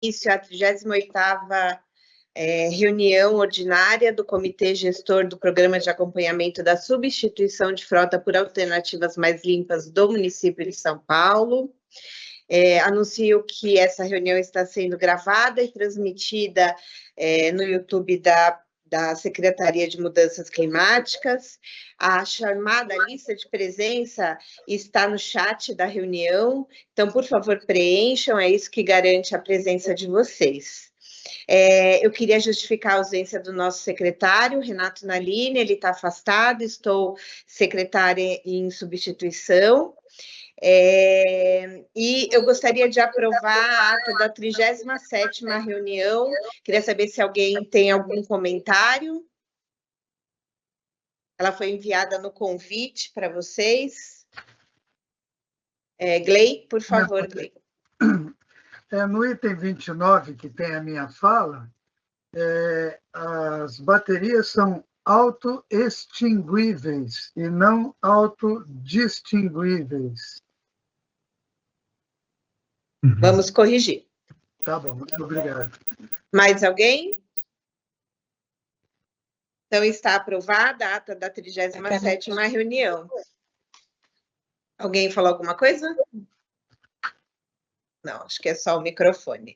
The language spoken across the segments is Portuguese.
início à 38ª reunião ordinária do Comitê Gestor do Programa de Acompanhamento da Substituição de Frota por Alternativas Mais Limpas do município de São Paulo. Anuncio que essa reunião está sendo gravada e transmitida no YouTube da Secretaria de Mudanças Climáticas. A chamada lista de presença está no chat da reunião, então, por favor, preencham, é isso que garante a presença de vocês. Eu queria justificar a ausência do nosso secretário, Renato Nalini, ele está afastado, estou secretária em substituição. E eu gostaria de aprovar a ata da 37ª reunião. Queria saber se alguém tem algum comentário. Ela foi enviada no convite para vocês. Glei, por favor, Glei. No item 29, que tem a minha fala, as baterias são autoextinguíveis e não autodistinguíveis. Vamos corrigir. Tá bom, muito obrigado. Mais alguém? Então, está aprovada a ata da 37ª reunião. Alguém falou alguma coisa? Não, acho que é só o microfone.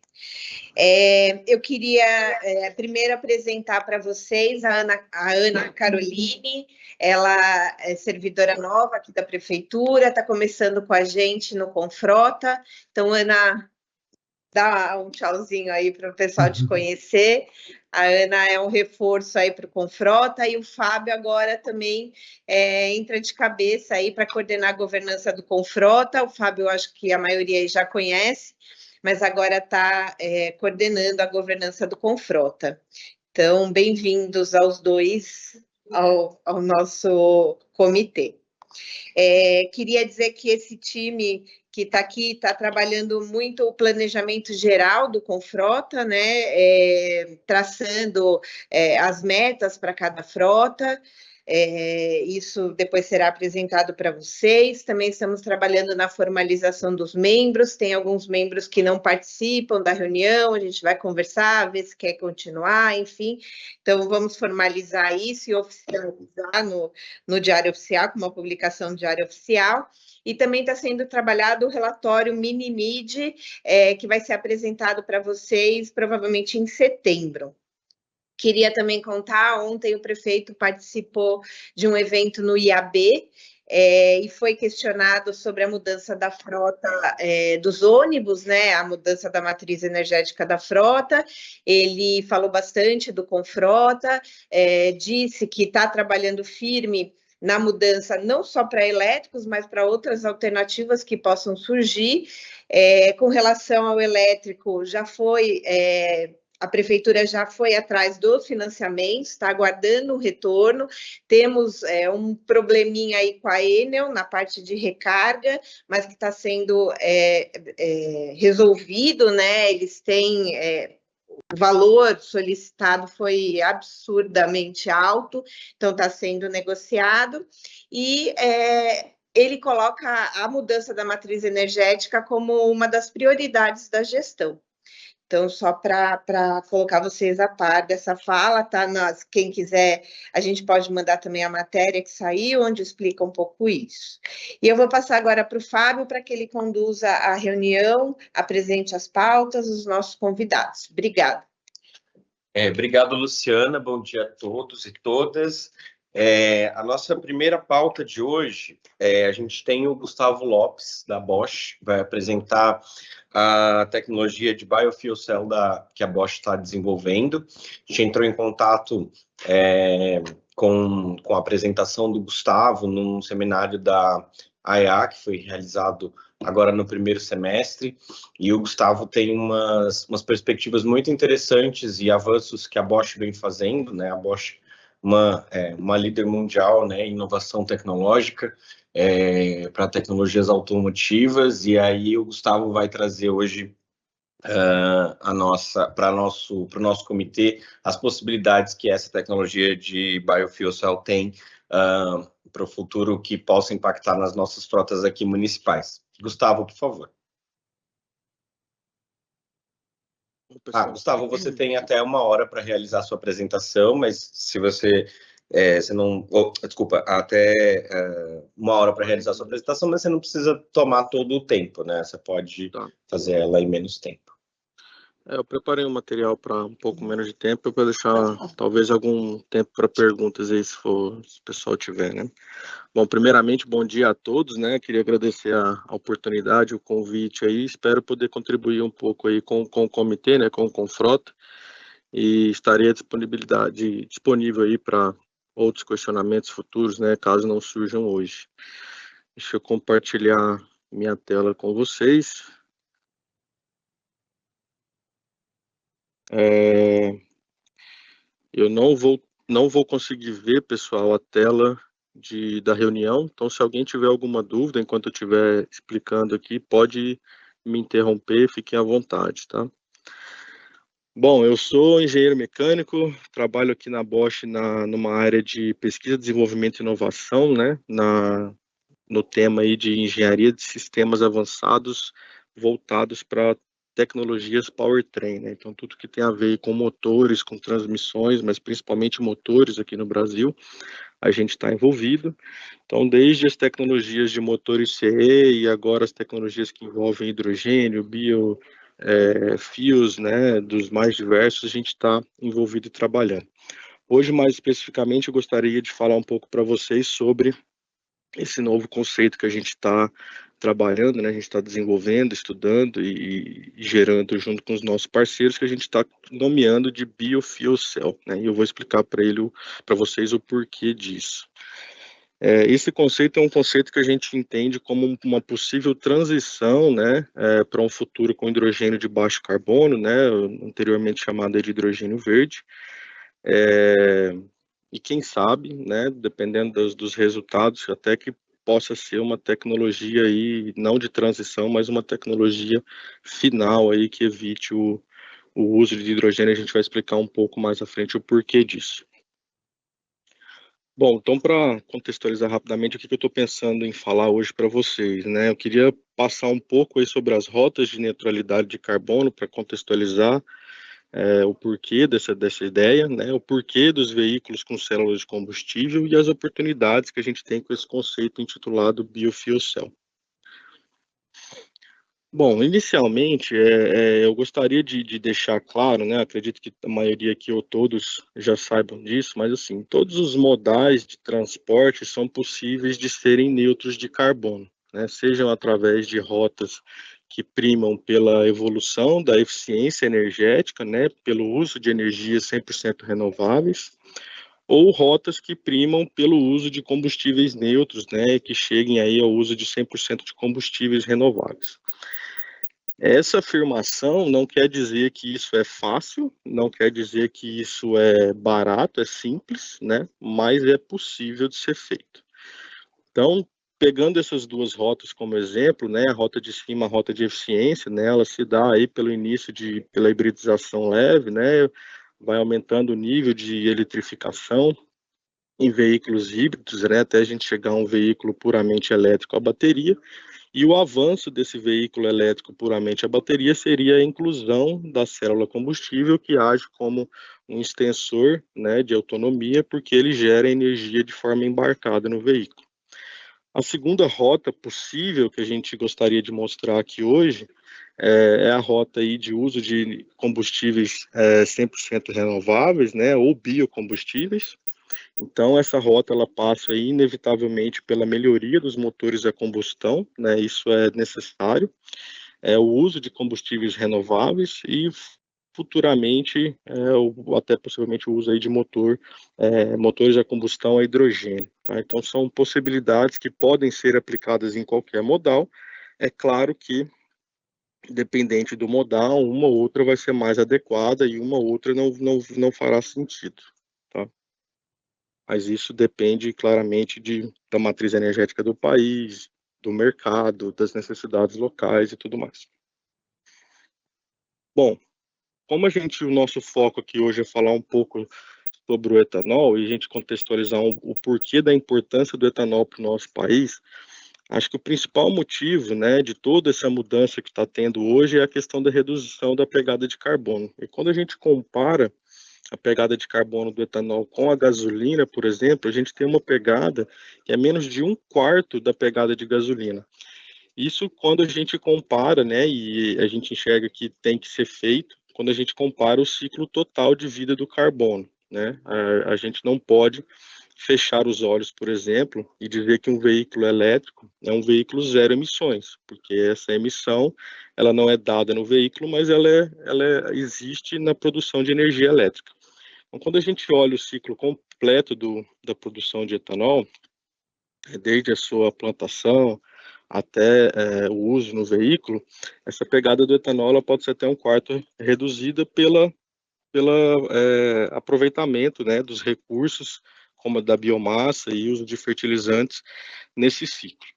Eu queria primeiro apresentar para vocês a Ana Caroline. Ela é servidora nova aqui da Prefeitura, está começando com a gente no Confrota. Então, Ana, dá um tchauzinho aí para o pessoal te conhecer. A Ana é um reforço aí para o Confrota e o Fábio agora também entra de cabeça aí para coordenar a governança do Confrota. O Fábio, eu acho que a maioria aí já conhece, mas agora está coordenando a governança do Confrota. Então, bem-vindos aos dois ao nosso comitê. Queria dizer que esse time que está aqui está trabalhando muito o planejamento geral do Confrota, né? Traçando as metas para cada frota. Isso depois será apresentado para vocês. Também estamos trabalhando na formalização dos membros. Tem alguns membros que não participam da reunião, a gente vai conversar, ver se quer continuar, enfim. Então, vamos formalizar isso e oficializar no Diário Oficial, com uma publicação no Diário Oficial. E também está sendo trabalhado o relatório Mini-MID, que vai ser apresentado para vocês provavelmente em setembro. Queria também contar, ontem o prefeito participou de um evento no IAB, e foi questionado sobre a mudança da frota dos ônibus, né, a mudança da matriz energética da frota. Ele falou bastante do Confrota, disse que está trabalhando firme na mudança não só para elétricos, mas para outras alternativas que possam surgir. Com relação ao elétrico, a prefeitura já foi atrás dos financiamentos, está aguardando o retorno. Temos um probleminha aí com a Enel na parte de recarga, mas que está sendo resolvido, né? Eles têm o valor solicitado foi absurdamente alto, então está sendo negociado, e ele coloca a mudança da matriz energética como uma das prioridades da gestão. Então, só para colocar vocês a par dessa fala, tá? Quem quiser, a gente pode mandar também a matéria que saiu, onde explica um pouco isso. E eu vou passar agora para o Fábio, para que ele conduza a reunião, apresente as pautas, os nossos convidados. Obrigada. Obrigado, Luciana. Bom dia a todos e todas. A nossa primeira pauta de hoje, a gente tem o Gustavo Lopes, da Bosch, vai apresentar a tecnologia de biofuel cell que a Bosch está desenvolvendo. A gente entrou em contato com a apresentação do Gustavo num seminário da AEA, que foi realizado agora no primeiro semestre, e o Gustavo tem umas perspectivas muito interessantes e avanços que a Bosch vem fazendo, né? A Bosch uma líder mundial, né, em inovação tecnológica para tecnologias automotivas, e aí o Gustavo vai trazer hoje para o nosso comitê as possibilidades que essa tecnologia de biofuel cell tem para o futuro, que possa impactar nas nossas frotas aqui municipais. Gustavo, por favor. Gustavo, você tem até 1 hora para realizar a sua apresentação, mas se você, você não, desculpa, até 1 hora para realizar a sua apresentação, mas você não precisa tomar todo o tempo, né? Você pode fazer ela em menos tempo. Eu preparei um material para um pouco menos de tempo, para deixar talvez algum tempo para perguntas aí, se o pessoal tiver, né? Bom, primeiramente, bom dia a todos, né? Queria agradecer a oportunidade, o convite aí, espero poder contribuir um pouco aí com o comitê, né, com o Confrota, e estarei à disponível aí para outros questionamentos futuros, né, caso não surjam hoje. Deixa eu compartilhar minha tela com vocês. Eu não vou conseguir ver, pessoal, a tela da reunião, então se alguém tiver alguma dúvida enquanto eu estiver explicando aqui, pode me interromper, fiquem à vontade, tá? Bom, eu sou engenheiro mecânico, trabalho aqui na Bosch numa área de pesquisa, desenvolvimento e inovação, né, no tema aí de engenharia de sistemas avançados voltados para tecnologias powertrain, né? Então tudo que tem a ver com motores, com transmissões, mas principalmente motores aqui no Brasil, a gente está envolvido. Então desde as tecnologias de motores CE e agora as tecnologias que envolvem hidrogênio, fios, né, dos mais diversos, a gente está envolvido e trabalhando. Hoje, mais especificamente, eu gostaria de falar um pouco para vocês sobre esse novo conceito que a gente está trabalhando, né? A gente está desenvolvendo, estudando e gerando junto com os nossos parceiros, que a gente está nomeando de Biofuel Cell, né? E eu vou explicar para vocês o porquê disso. Esse conceito é um conceito que a gente entende como uma possível transição, né, para um futuro com hidrogênio de baixo carbono, né, anteriormente chamado de hidrogênio verde. E quem sabe, né, dependendo dos resultados, até que possa ser uma tecnologia aí, não de transição, mas uma tecnologia final aí que evite o uso de hidrogênio. A gente vai explicar um pouco mais à frente o porquê disso. Bom, então para contextualizar rapidamente o que eu estou pensando em falar hoje para vocês, né? Eu queria passar um pouco aí sobre as rotas de neutralidade de carbono para contextualizar o porquê dessa ideia, né? O porquê dos veículos com células de combustível e as oportunidades que a gente tem com esse conceito intitulado Biofuel Cell. Bom, inicialmente, eu gostaria de deixar claro, né, acredito que a maioria aqui ou todos já saibam disso, mas assim, todos os modais de transporte são possíveis de serem neutros de carbono, né, sejam através de rotas que primam pela evolução da eficiência energética, né, pelo uso de energias 100% renováveis, ou rotas que primam pelo uso de combustíveis neutros, né, que cheguem aí ao uso de 100% de combustíveis renováveis. Essa afirmação não quer dizer que isso é fácil, não quer dizer que isso é barato, é simples, né? Mas é possível de ser feito. Então, pegando essas duas rotas como exemplo, né? A rota de cima, a rota de eficiência, né? Ela se dá aí pelo início pela hibridização leve, né? Vai aumentando o nível de eletrificação em veículos híbridos, né? Até a gente chegar a um veículo puramente elétrico a bateria. E o avanço desse veículo elétrico puramente a bateria seria a inclusão da célula combustível, que age como um extensor, né, de autonomia, porque ele gera energia de forma embarcada no veículo. A segunda rota possível que a gente gostaria de mostrar aqui hoje é a rota aí de uso de combustíveis 100% renováveis, né, ou biocombustíveis. Então, essa rota ela passa aí, inevitavelmente pela melhoria dos motores a combustão, né? Isso é necessário. O uso de combustíveis renováveis e futuramente, até possivelmente o uso aí de motores a combustão a hidrogênio. Tá? Então, são possibilidades que podem ser aplicadas em qualquer modal. É claro que, dependente do modal, uma ou outra vai ser mais adequada e uma ou outra não fará sentido. Tá? Mas isso depende claramente da matriz energética do país, do mercado, das necessidades locais e tudo mais. Bom, como o nosso foco aqui hoje é falar um pouco sobre o etanol e a gente contextualizar o porquê da importância do etanol para o nosso país, Acho que o principal motivo, né, de toda essa mudança que está tendo hoje é a questão da redução da pegada de carbono. E quando a gente compara a pegada de carbono do etanol com a gasolina, por exemplo, a gente tem uma pegada que é menos de um quarto da pegada de gasolina. Isso quando a gente compara, né, e a gente enxerga que tem que ser feito quando a gente compara o ciclo total de vida do carbono, né? A gente não pode fechar os olhos, por exemplo, e dizer que um veículo elétrico é um veículo zero emissões, porque essa emissão ela não é dada no veículo, mas existe na produção de energia elétrica. Então, quando a gente olha o ciclo completo da produção de etanol, desde a sua plantação até o uso no veículo, essa pegada do etanol ela pode ser até um quarto reduzida pela aproveitamento, né, dos recursos, como a da biomassa e uso de fertilizantes nesse ciclo.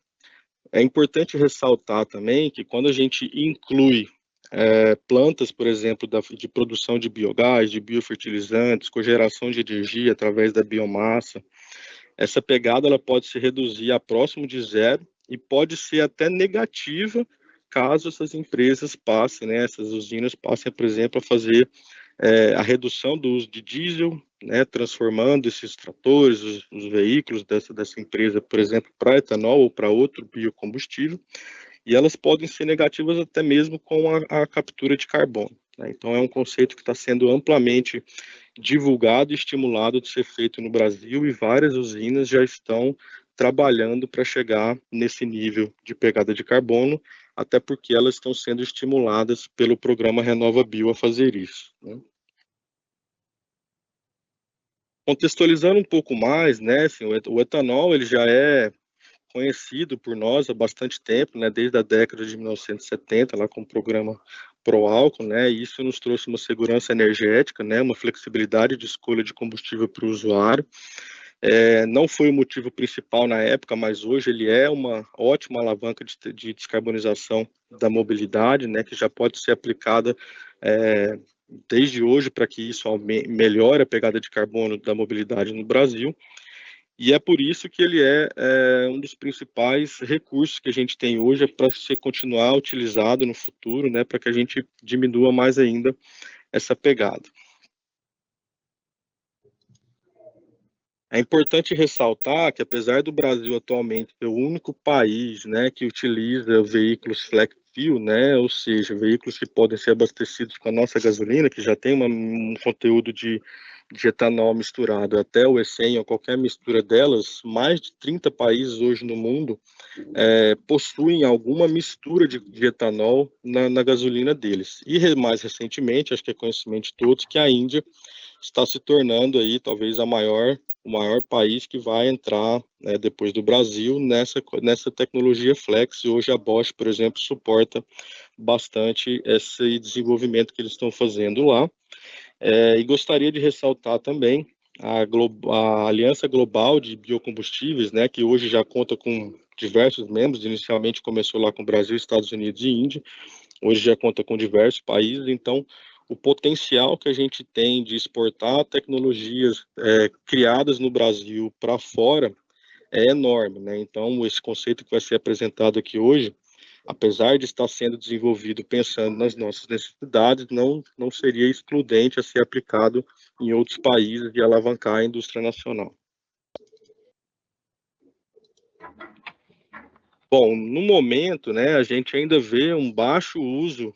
É importante ressaltar também que quando a gente inclui plantas, por exemplo, de produção de biogás, de biofertilizantes, cogeração de energia através da biomassa, essa pegada ela pode se reduzir a próximo de zero e pode ser até negativa caso essas empresas passem, né, essas usinas passem, por exemplo, a fazer a redução do uso de diesel, né, transformando esses tratores, os veículos dessa empresa, por exemplo, para etanol ou para outro biocombustível, e elas podem ser negativas até mesmo com a captura de carbono, né? Então, é um conceito que está sendo amplamente divulgado e estimulado de ser feito no Brasil, e várias usinas já estão trabalhando para chegar nesse nível de pegada de carbono, até porque elas estão sendo estimuladas pelo programa RenovaBio a fazer isso, né? Contextualizando um pouco mais, né, assim, o etanol ele já é conhecido por nós há bastante tempo, né, desde a década de 1970, lá com o programa Proálcool, né, e isso nos trouxe uma segurança energética, né, uma flexibilidade de escolha de combustível para o usuário. Não foi o motivo principal na época, mas hoje ele é uma ótima alavanca de descarbonização da mobilidade, né, que já pode ser aplicada desde hoje para que isso melhore a pegada de carbono da mobilidade no Brasil. E é por isso que ele é um dos principais recursos que a gente tem hoje para ser continuar utilizado no futuro, né, para que a gente diminua mais ainda essa pegada. É importante ressaltar que, apesar do Brasil atualmente ser o único país, né, que utiliza veículos flex fuel, né, ou seja, veículos que podem ser abastecidos com a nossa gasolina, que já tem um conteúdo de etanol misturado até o E100 ou qualquer mistura delas, mais de 30 países hoje no mundo possuem alguma mistura de etanol na gasolina deles. E mais recentemente, acho que é conhecimento de todos, que a Índia está se tornando aí talvez o maior país que vai entrar, né, depois do Brasil nessa tecnologia flex. E hoje a Bosch, por exemplo, suporta bastante esse desenvolvimento que eles estão fazendo lá. E gostaria de ressaltar também a Aliança Global de Biocombustíveis, né, que hoje já conta com diversos membros. Inicialmente começou lá com o Brasil, Estados Unidos e Índia, hoje já conta com diversos países. Então, o potencial que a gente tem de exportar tecnologias criadas no Brasil para fora é enorme, né? Então, esse conceito que vai ser apresentado aqui hoje, apesar de estar sendo desenvolvido pensando nas nossas necessidades, não seria excludente a ser aplicado em outros países e alavancar a indústria nacional. Bom, no momento, né, a gente ainda vê um baixo uso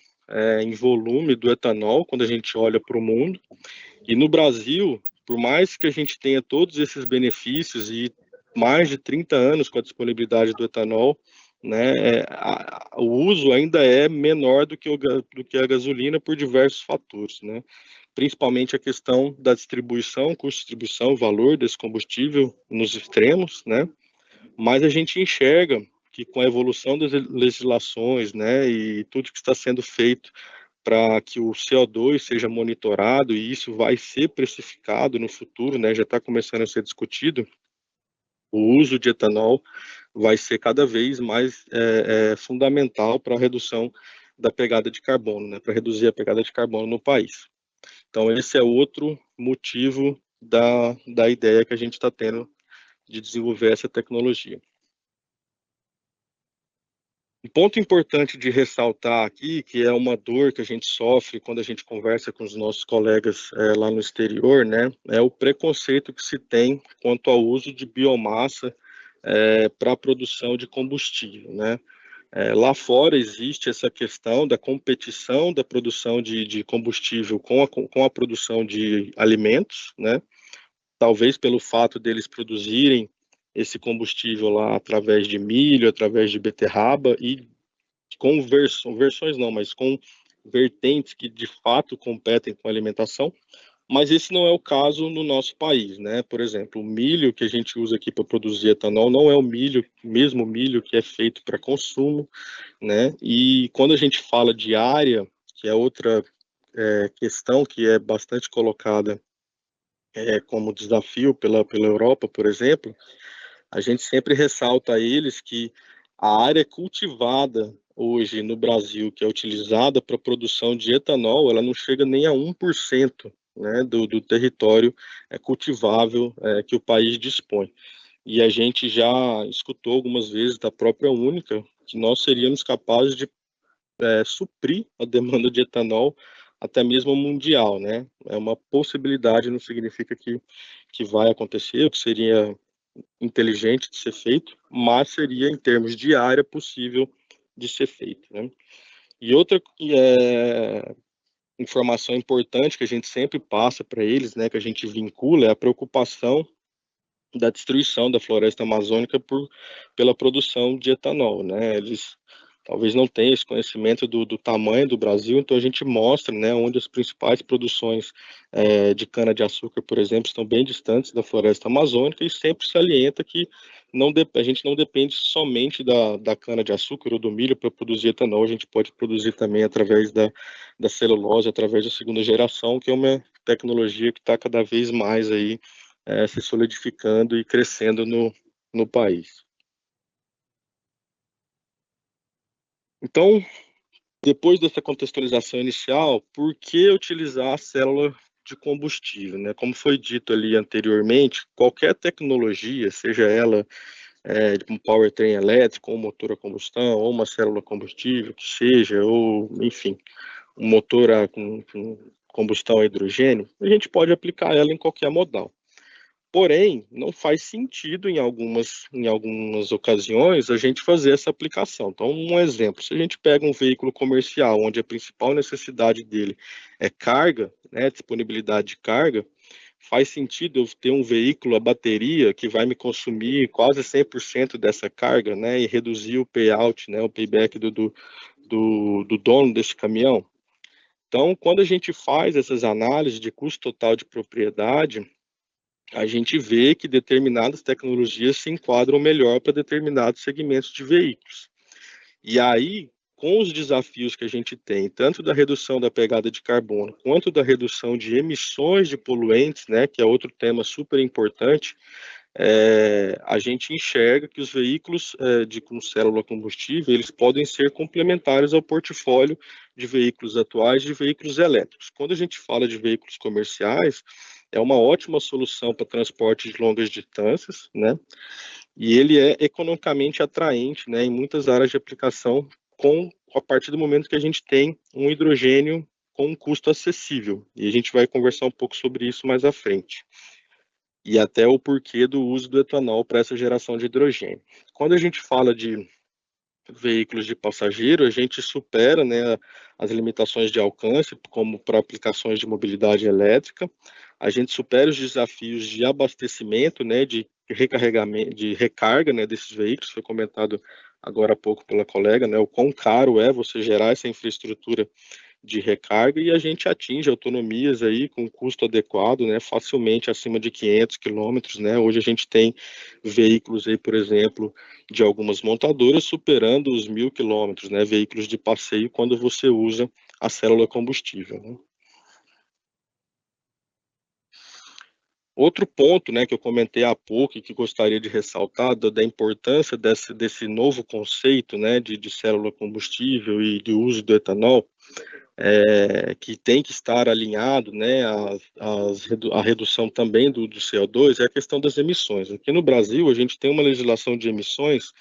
em volume do etanol quando a gente olha para o mundo. E no Brasil, por mais que a gente tenha todos esses benefícios e mais de 30 anos com a disponibilidade do etanol, né, o uso ainda é menor do que a gasolina por diversos fatores, né? Principalmente a questão da distribuição, custo de distribuição, valor desse combustível nos extremos, né? Mas a gente enxerga que com a evolução das legislações, né, e tudo que está sendo feito para que o CO2 seja monitorado, e isso vai ser precificado no futuro, né, já está começando a ser discutido, o uso de etanol vai ser cada vez mais fundamental para a redução da pegada de carbono, né, para reduzir a pegada de carbono no país. Então, esse é outro motivo da, ideia que a gente está tendo de desenvolver essa tecnologia. Um ponto importante de ressaltar aqui, que é uma dor que a gente sofre quando a gente conversa com os nossos colegas lá no exterior, né, é o preconceito que se tem quanto ao uso de biomassa para a produção de combustível, né. Lá fora existe essa questão da competição da produção de combustível com a produção de alimentos, né, talvez pelo fato deles produzirem esse combustível lá através de milho, através de beterraba e com versões não, mas com vertentes que de fato competem com a alimentação, mas esse não é o caso no nosso país, né? Por exemplo, o milho que a gente usa aqui para produzir etanol não é o mesmo milho que é feito para consumo, né? E quando a gente fala de área, que é outra questão que é bastante colocada como desafio pela Europa, por exemplo, a gente sempre ressalta a eles que a área cultivada hoje no Brasil, que é utilizada para a produção de etanol, ela não chega nem a 1%, né, do território cultivável que o país dispõe. E a gente já escutou algumas vezes da própria Única que nós seríamos capazes de suprir a demanda de etanol até mesmo mundial, né? É uma possibilidade, não significa que vai acontecer, que seria inteligente de ser feito, mas seria, em termos de área, possível de ser feito, né? E outra informação importante que a gente sempre passa para eles, né, que a gente vincula, é a preocupação da destruição da floresta amazônica pela produção de etanol, né? Eles talvez não tenham esse conhecimento do tamanho do Brasil, então a gente mostra, né, onde as principais produções de cana-de-açúcar, por exemplo, estão bem distantes da floresta amazônica e sempre salienta que a gente não depende somente da cana-de-açúcar ou do milho para produzir etanol, a gente pode produzir também através da celulose, através da segunda geração, que é uma tecnologia que está cada vez mais aí se solidificando e crescendo no país. Então, depois dessa contextualização inicial, por que utilizar a célula de combustível, né? Como foi dito ali anteriormente, qualquer tecnologia, seja ela um powertrain elétrico, ou um motor a combustão, ou uma célula combustível, que seja, ou, enfim, um motor com combustão a hidrogênio, a gente pode aplicar ela em qualquer modal. Porém, não faz sentido em algumas ocasiões a gente fazer essa aplicação. Então, um exemplo, se a gente pega um veículo comercial, onde a principal necessidade dele é carga, né, disponibilidade de carga, faz sentido eu ter um veículo a bateria que vai me consumir quase 100% dessa carga, né, e reduzir o payout, né, o payback do dono desse caminhão. Então, quando a gente faz essas análises de custo total de propriedade, a gente vê que determinadas tecnologias se enquadram melhor para determinados segmentos de veículos. E aí, com os desafios que a gente tem, tanto da redução da pegada de carbono, quanto da redução de emissões de poluentes, né, que é outro tema super importante, a gente enxerga que os veículos com célula combustível, eles podem ser complementares ao portfólio de veículos atuais, de veículos elétricos. Quando a gente fala de veículos comerciais, é uma ótima solução para transporte de longas distâncias, né? E ele é economicamente atraente, né, em muitas áreas de aplicação, a partir do momento que a gente tem um hidrogênio com um custo acessível. E a gente vai conversar um pouco sobre isso mais à frente. E até o porquê do uso do etanol para essa geração de hidrogênio. Quando a gente fala de veículos de passageiro, a gente supera, né, as limitações de alcance, como para aplicações de mobilidade elétrica, a gente supera os desafios de abastecimento, né, de recarregamento, de recarga, né, desses veículos, foi comentado agora há pouco pela colega, né, o quão caro é você gerar essa infraestrutura de recarga e a gente atinge autonomias aí com custo adequado, né, facilmente acima de 500 quilômetros, né, hoje a gente tem veículos aí, por exemplo, de algumas montadoras superando os 1.000 quilômetros, né, veículos de passeio quando você usa a célula combustível, né. Outro ponto, né, que eu comentei há pouco e que gostaria de ressaltar da importância desse novo conceito, né, de célula combustível e de uso do etanol, que tem que estar alinhado, né, a redução também do CO2, é a questão das emissões. Aqui no Brasil, a gente tem uma legislação de emissões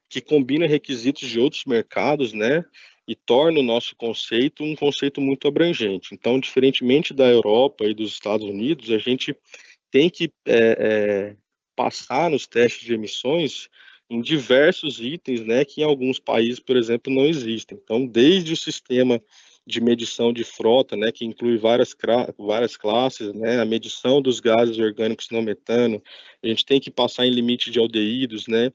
que combina requisitos de outros mercados, né, e torna o nosso conceito um conceito muito abrangente. Então, diferentemente da Europa e dos Estados Unidos, a gente tem que passar nos testes de emissões em diversos itens, né, que em alguns países, por exemplo, não existem. Então, desde o sistema de medição de frota, né, que inclui várias classes, né, a medição dos gases orgânicos não metano, a gente tem que passar em limite de aldeídos, né,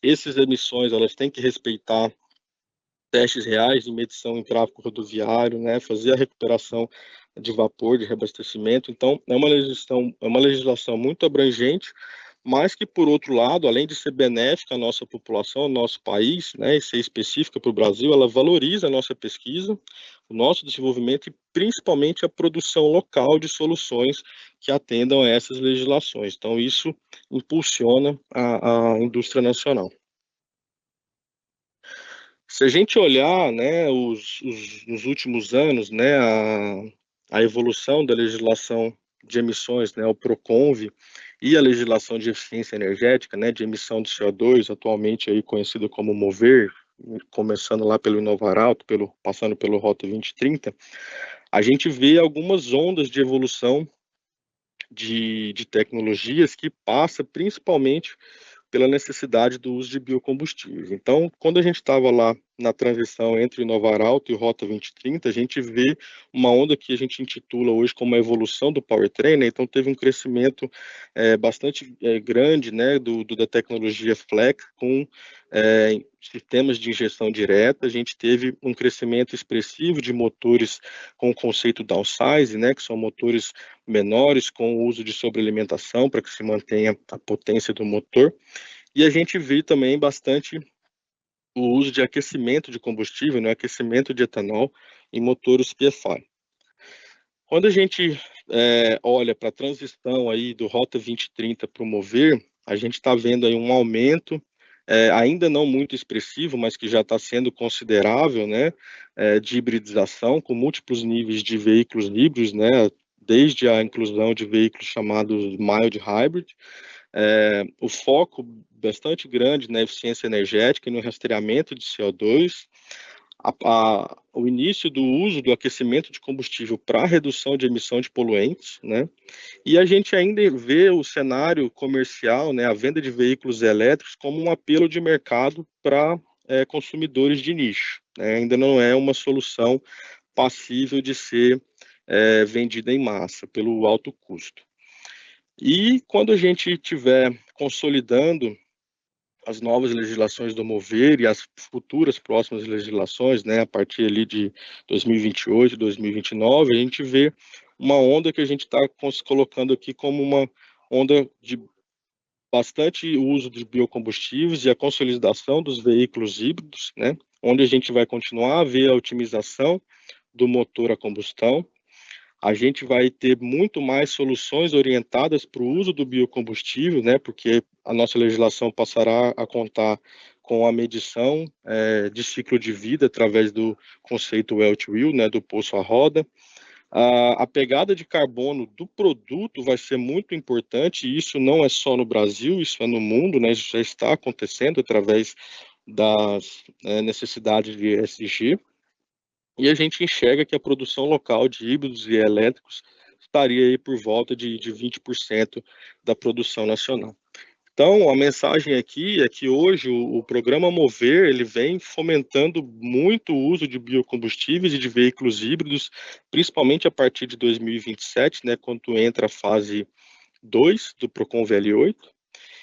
essas emissões, elas têm que respeitar testes reais de medição em tráfego rodoviário, né, fazer a recuperação de vapor, de reabastecimento. Então, é uma legislação muito abrangente, mas que, por outro lado, além de ser benéfica à nossa população, ao nosso país, né, e ser específica para o Brasil, ela valoriza a nossa pesquisa, o nosso desenvolvimento e, principalmente, a produção local de soluções que atendam a essas legislações. Então, isso impulsiona a indústria nacional. Se a gente olhar, né, nos últimos anos, né, a evolução da legislação de emissões, né, o PROCONV e a legislação de eficiência energética, né, de emissão de CO2, atualmente aí conhecido como MOVER, começando lá pelo Inovaralto, passando pelo Rota 2030, a gente vê algumas ondas de evolução de tecnologias que passa principalmente pela necessidade do uso de biocombustíveis. Então, quando a gente estava lá na transição entre o Inovaralto e o Rota 2030, a gente vê uma onda que a gente intitula hoje como a evolução do powertrain, né? Então teve um crescimento bastante grande, né, da tecnologia Flex com sistemas de injeção direta. A gente teve um crescimento expressivo de motores com o conceito downsize, né, que são motores menores com o uso de sobrealimentação para que se mantenha a potência do motor. E a gente vê também bastante o uso de aquecimento de combustível, né, aquecimento de etanol em motores PFI. Quando a gente olha para a transição aí do Rota 2030 para o MOVER, a gente está vendo aí um aumento, ainda não muito expressivo, mas que já está sendo considerável, né, de hibridização, com múltiplos níveis de veículos híbridos, né, desde a inclusão de veículos chamados mild hybrid, o foco bastante grande na eficiência energética e no rastreamento de CO2, o início do uso do aquecimento de combustível para redução de emissão de poluentes, né? E a gente ainda vê o cenário comercial, né, a venda de veículos elétricos como um apelo de mercado para consumidores de nicho, né? Ainda não é uma solução passível de ser vendida em massa pelo alto custo. E quando a gente estiver consolidando as novas legislações do MOVER e as futuras próximas legislações, né, a partir ali de 2028, 2029, a gente vê uma onda que a gente está colocando aqui como uma onda de bastante uso de biocombustíveis e a consolidação dos veículos híbridos, né, onde a gente vai continuar a ver a otimização do motor a combustão. A gente vai ter muito mais soluções orientadas para o uso do biocombustível, né, porque a nossa legislação passará a contar com a medição de ciclo de vida através do conceito well to wheel, né, do poço à roda. A pegada de carbono do produto vai ser muito importante, e isso não é só no Brasil, isso é no mundo, né, isso já está acontecendo através das necessidades de ESG. E a gente enxerga que a produção local de híbridos e elétricos estaria aí por volta de 20% da produção nacional. Então, a mensagem aqui é que hoje o programa MOVER, ele vem fomentando muito o uso de biocombustíveis e de veículos híbridos, principalmente a partir de 2027, né, quando entra a fase 2 do Proconv L8.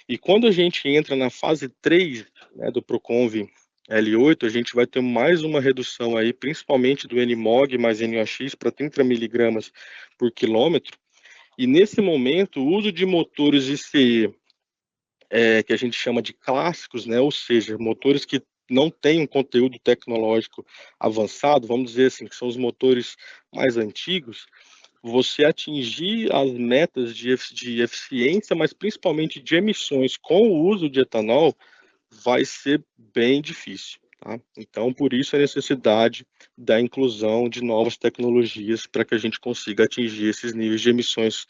E quando a gente entra na fase 3, né, do Proconv L8, a gente vai ter mais uma redução aí, principalmente do NMOG mais NOx para 30 miligramas por quilômetro. E nesse momento, o uso de motores ICE, que a gente chama de clássicos, né, ou seja, motores que não têm um conteúdo tecnológico avançado, vamos dizer assim, que são os motores mais antigos, você atingir as metas de eficiência, mas principalmente de emissões com o uso de etanol, vai ser bem difícil. Tá? Então, por isso a necessidade da inclusão de novas tecnologias para que a gente consiga atingir esses níveis de emissões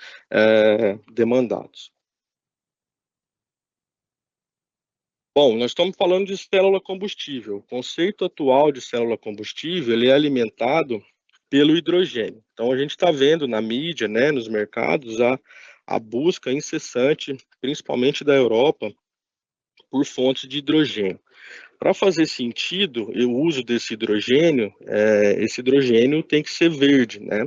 demandados. Bom, nós estamos falando de célula combustível. O conceito atual de célula combustível, ele é alimentado pelo hidrogênio. Então, a gente está vendo na mídia, né, nos mercados, a busca incessante, principalmente da Europa, por fontes de hidrogênio. Para fazer sentido o uso desse hidrogênio, esse hidrogênio tem que ser verde, né?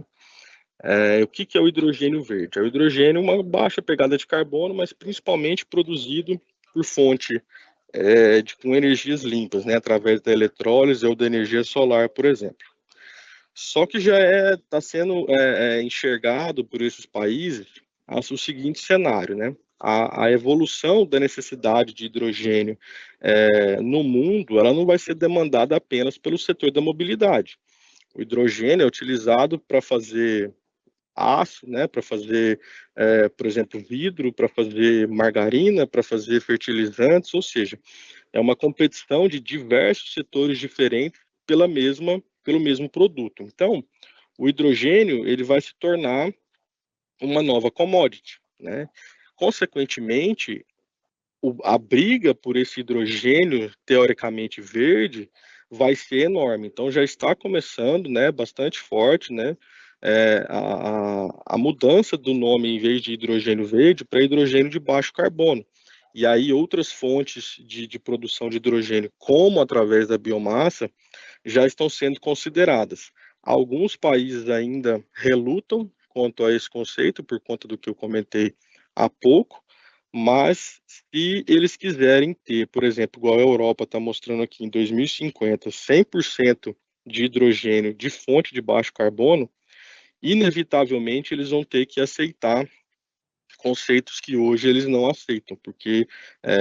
O que é o hidrogênio verde? É o hidrogênio uma baixa pegada de carbono, mas principalmente produzido por fonte com energias limpas, né? Através da eletrólise ou da energia solar, por exemplo. Só que já está sendo enxergado por esses países o seguinte cenário, né? A evolução da necessidade de hidrogênio no mundo, ela não vai ser demandada apenas pelo setor da mobilidade. O hidrogênio é utilizado para fazer aço, né? Para fazer, por exemplo, vidro, para fazer margarina, para fazer fertilizantes, ou seja, é uma competição de diversos setores diferentes pelo mesmo produto. Então, o hidrogênio ele vai se tornar uma nova commodity, né? Consequentemente, a briga por esse hidrogênio teoricamente verde vai ser enorme. Então já está começando, né, bastante forte, né, a mudança do nome em vez de hidrogênio verde para hidrogênio de baixo carbono. E aí outras fontes de produção de hidrogênio, como através da biomassa, já estão sendo consideradas. Alguns países ainda relutam quanto a esse conceito, por conta do que eu comentei há pouco, mas se eles quiserem ter, por exemplo, igual a Europa está mostrando aqui em 2050, 100% de hidrogênio de fonte de baixo carbono, inevitavelmente eles vão ter que aceitar conceitos que hoje eles não aceitam, porque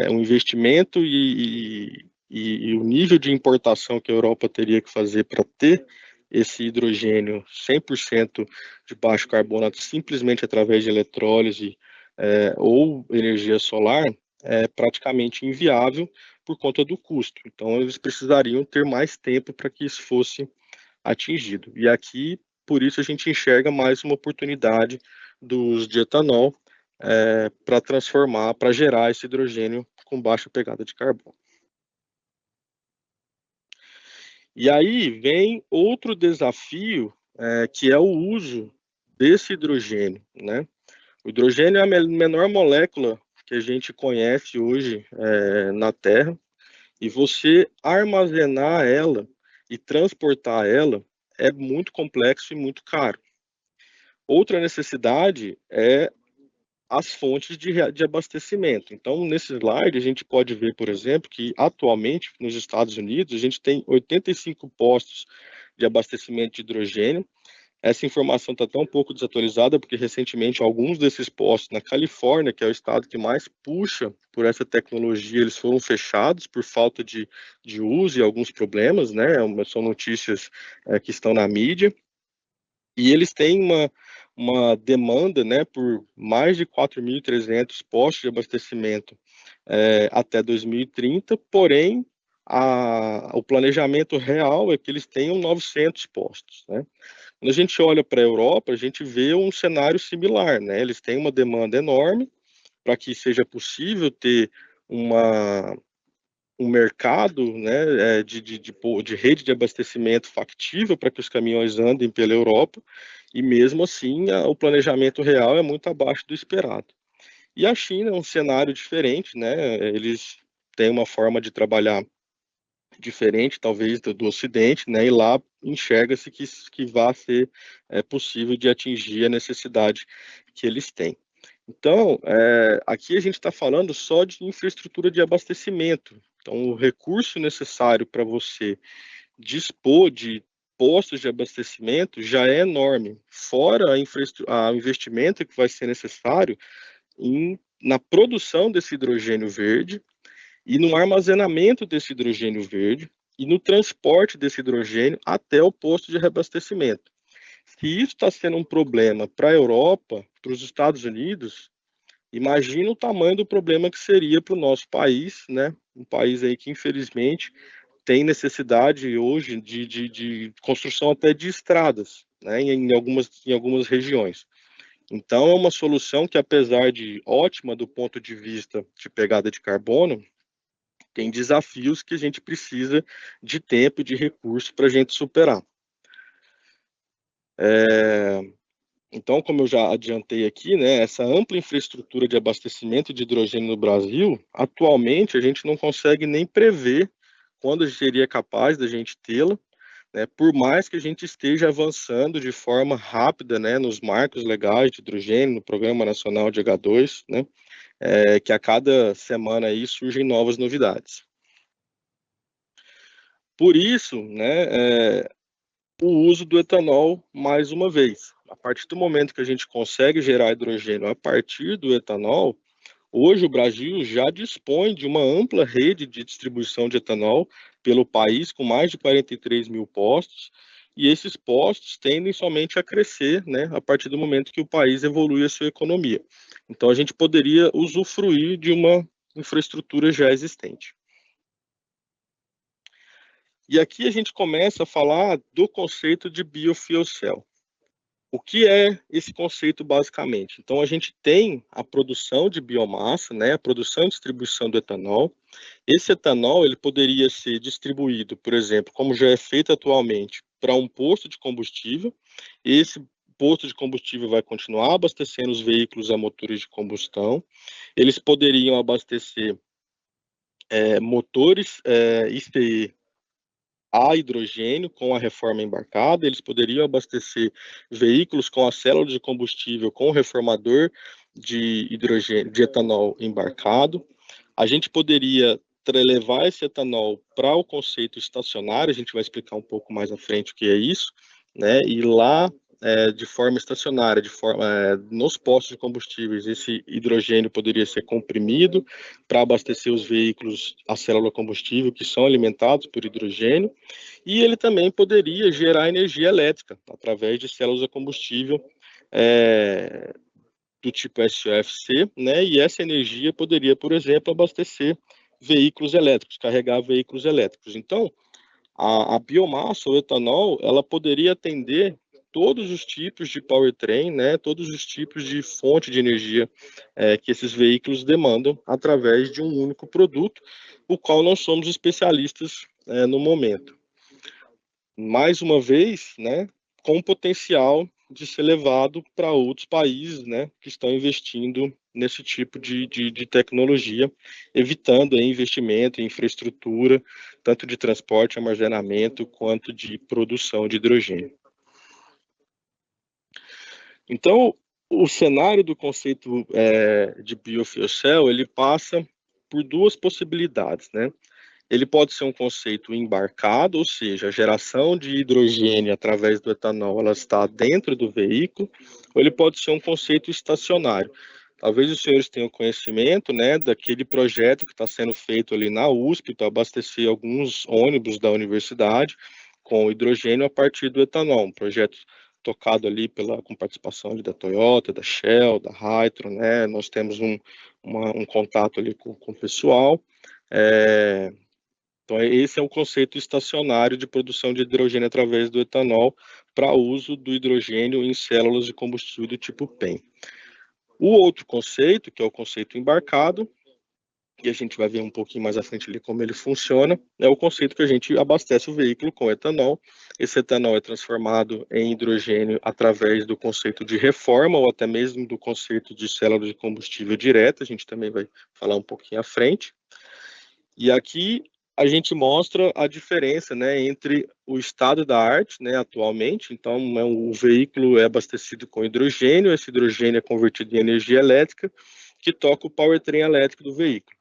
o investimento e o nível de importação que a Europa teria que fazer para ter esse hidrogênio 100% de baixo carbono simplesmente através de eletrólise ou energia solar é praticamente inviável por conta do custo. Então, eles precisariam ter mais tempo para que isso fosse atingido. E aqui, por isso, a gente enxerga mais uma oportunidade do uso de etanol para transformar, para gerar esse hidrogênio com baixa pegada de carbono. E aí vem outro desafio, que é o uso desse hidrogênio, né? O hidrogênio é a menor molécula que a gente conhece hoje na Terra, e você armazenar ela e transportar ela é muito complexo e muito caro. Outra necessidade é as fontes de abastecimento. Então, nesse slide, a gente pode ver, por exemplo, que atualmente nos Estados Unidos a gente tem 85 postos de abastecimento de hidrogênio. Essa informação está até um pouco desatualizada, porque recentemente alguns desses postos na Califórnia, que é o estado que mais puxa por essa tecnologia, eles foram fechados por falta de uso e alguns problemas, né? São notícias que estão na mídia. E eles têm uma demanda, né, por mais de 4.300 postos de abastecimento até 2030, porém, o planejamento real é que eles tenham 900 postos, né? Quando a gente olha para a Europa, a gente vê um cenário similar, né? Eles têm uma demanda enorme para que seja possível ter um mercado, né, de rede de abastecimento factível para que os caminhões andem pela Europa, e mesmo assim o planejamento real é muito abaixo do esperado. E a China é um cenário diferente, né? Eles têm uma forma de trabalhar diferente, talvez, do Ocidente, né? E lá enxerga-se que vai ser possível de atingir a necessidade que eles têm. Então, aqui a gente está falando só de infraestrutura de abastecimento. Então, o recurso necessário para você dispor de postos de abastecimento já é enorme, fora o investimento que vai ser necessário na produção desse hidrogênio verde e no armazenamento desse hidrogênio verde e no transporte desse hidrogênio até o posto de reabastecimento. Se isso está sendo um problema para a Europa, para os Estados Unidos, imagina o tamanho do problema que seria para o nosso país, né? Um país aí que, infelizmente, tem necessidade hoje de construção até de estradas, né? Em algumas regiões. Então, é uma solução que, apesar de ótima do ponto de vista de pegada de carbono, Tem desafios que a gente precisa de tempo e de recurso para a gente superar. Então, como eu já adiantei aqui, né, essa ampla infraestrutura de abastecimento de hidrogênio no Brasil, atualmente a gente não consegue nem prever quando a gente seria capaz da gente tê-la, né, por mais que a gente esteja avançando de forma rápida, né, nos marcos legais de hidrogênio, no Programa Nacional de H2, né, que a cada semana aí surgem novas novidades. Por isso, né, o uso do etanol mais uma vez. A partir do momento que a gente consegue gerar hidrogênio a partir do etanol, hoje o Brasil já dispõe de uma ampla rede de distribuição de etanol pelo país, com mais de 43 mil postos, e esses postos tendem somente a crescer, né, a partir do momento que o país evolui a sua economia. Então a gente poderia usufruir de uma infraestrutura já existente. E aqui a gente começa a falar do conceito de biofuel cell. O que é esse conceito basicamente? Então a gente tem a produção de biomassa, né, a produção e distribuição do etanol. Esse etanol ele poderia ser distribuído, por exemplo, como já é feito atualmente, para um posto de combustível. Esse posto de combustível vai continuar abastecendo os veículos a motores de combustão. Eles poderiam abastecer motores ICE a hidrogênio com a reforma embarcada, eles poderiam abastecer veículos com a célula de combustível com o reformador de hidrogênio, de etanol embarcado. A gente poderia levar esse etanol para o conceito estacionário, a gente vai explicar um pouco mais à frente o que é isso, né? E lá, de forma estacionária, nos postos de combustíveis, esse hidrogênio poderia ser comprimido para abastecer os veículos a célula combustível que são alimentados por hidrogênio, e ele também poderia gerar energia elétrica através de células a combustível do tipo SOFC, né? E essa energia poderia, por exemplo, abastecer veículos elétricos, carregar veículos elétricos. Então, a biomassa, o etanol, ela poderia atender todos os tipos de powertrain, né? Todos os tipos de fonte de energia que esses veículos demandam através de um único produto, o qual nós somos especialistas no momento. Mais uma vez, né? Com potencial de ser levado para outros países, né, que estão investindo nesse tipo de tecnologia, evitando aí, investimento em infraestrutura, tanto de transporte, armazenamento, quanto de produção de hidrogênio. Então, o cenário do conceito de biofuel cell, ele passa por duas possibilidades, né? Ele pode ser um conceito embarcado, ou seja, a geração de hidrogênio através do etanol ela está dentro do veículo, ou ele pode ser um conceito estacionário. Talvez os senhores tenham conhecimento, né, daquele projeto que está sendo feito ali na USP para abastecer alguns ônibus da universidade com hidrogênio a partir do etanol, um projeto tocado ali com participação ali da Toyota, da Shell, da Hytron, né, nós temos um contato ali com o pessoal, então, esse é o conceito estacionário de produção de hidrogênio através do etanol para uso do hidrogênio em células de combustível do tipo PEM. O outro conceito, que é o conceito embarcado, e a gente vai ver um pouquinho mais à frente ali como ele funciona, é o conceito que a gente abastece o veículo com etanol. Esse etanol é transformado em hidrogênio através do conceito de reforma ou até mesmo do conceito de célula de combustível direta, a gente também vai falar um pouquinho à frente. E aqui a gente mostra a diferença, né, entre o estado da arte, né, atualmente. Então, o veículo é abastecido com hidrogênio, esse hidrogênio é convertido em energia elétrica, que toca o powertrain elétrico do veículo.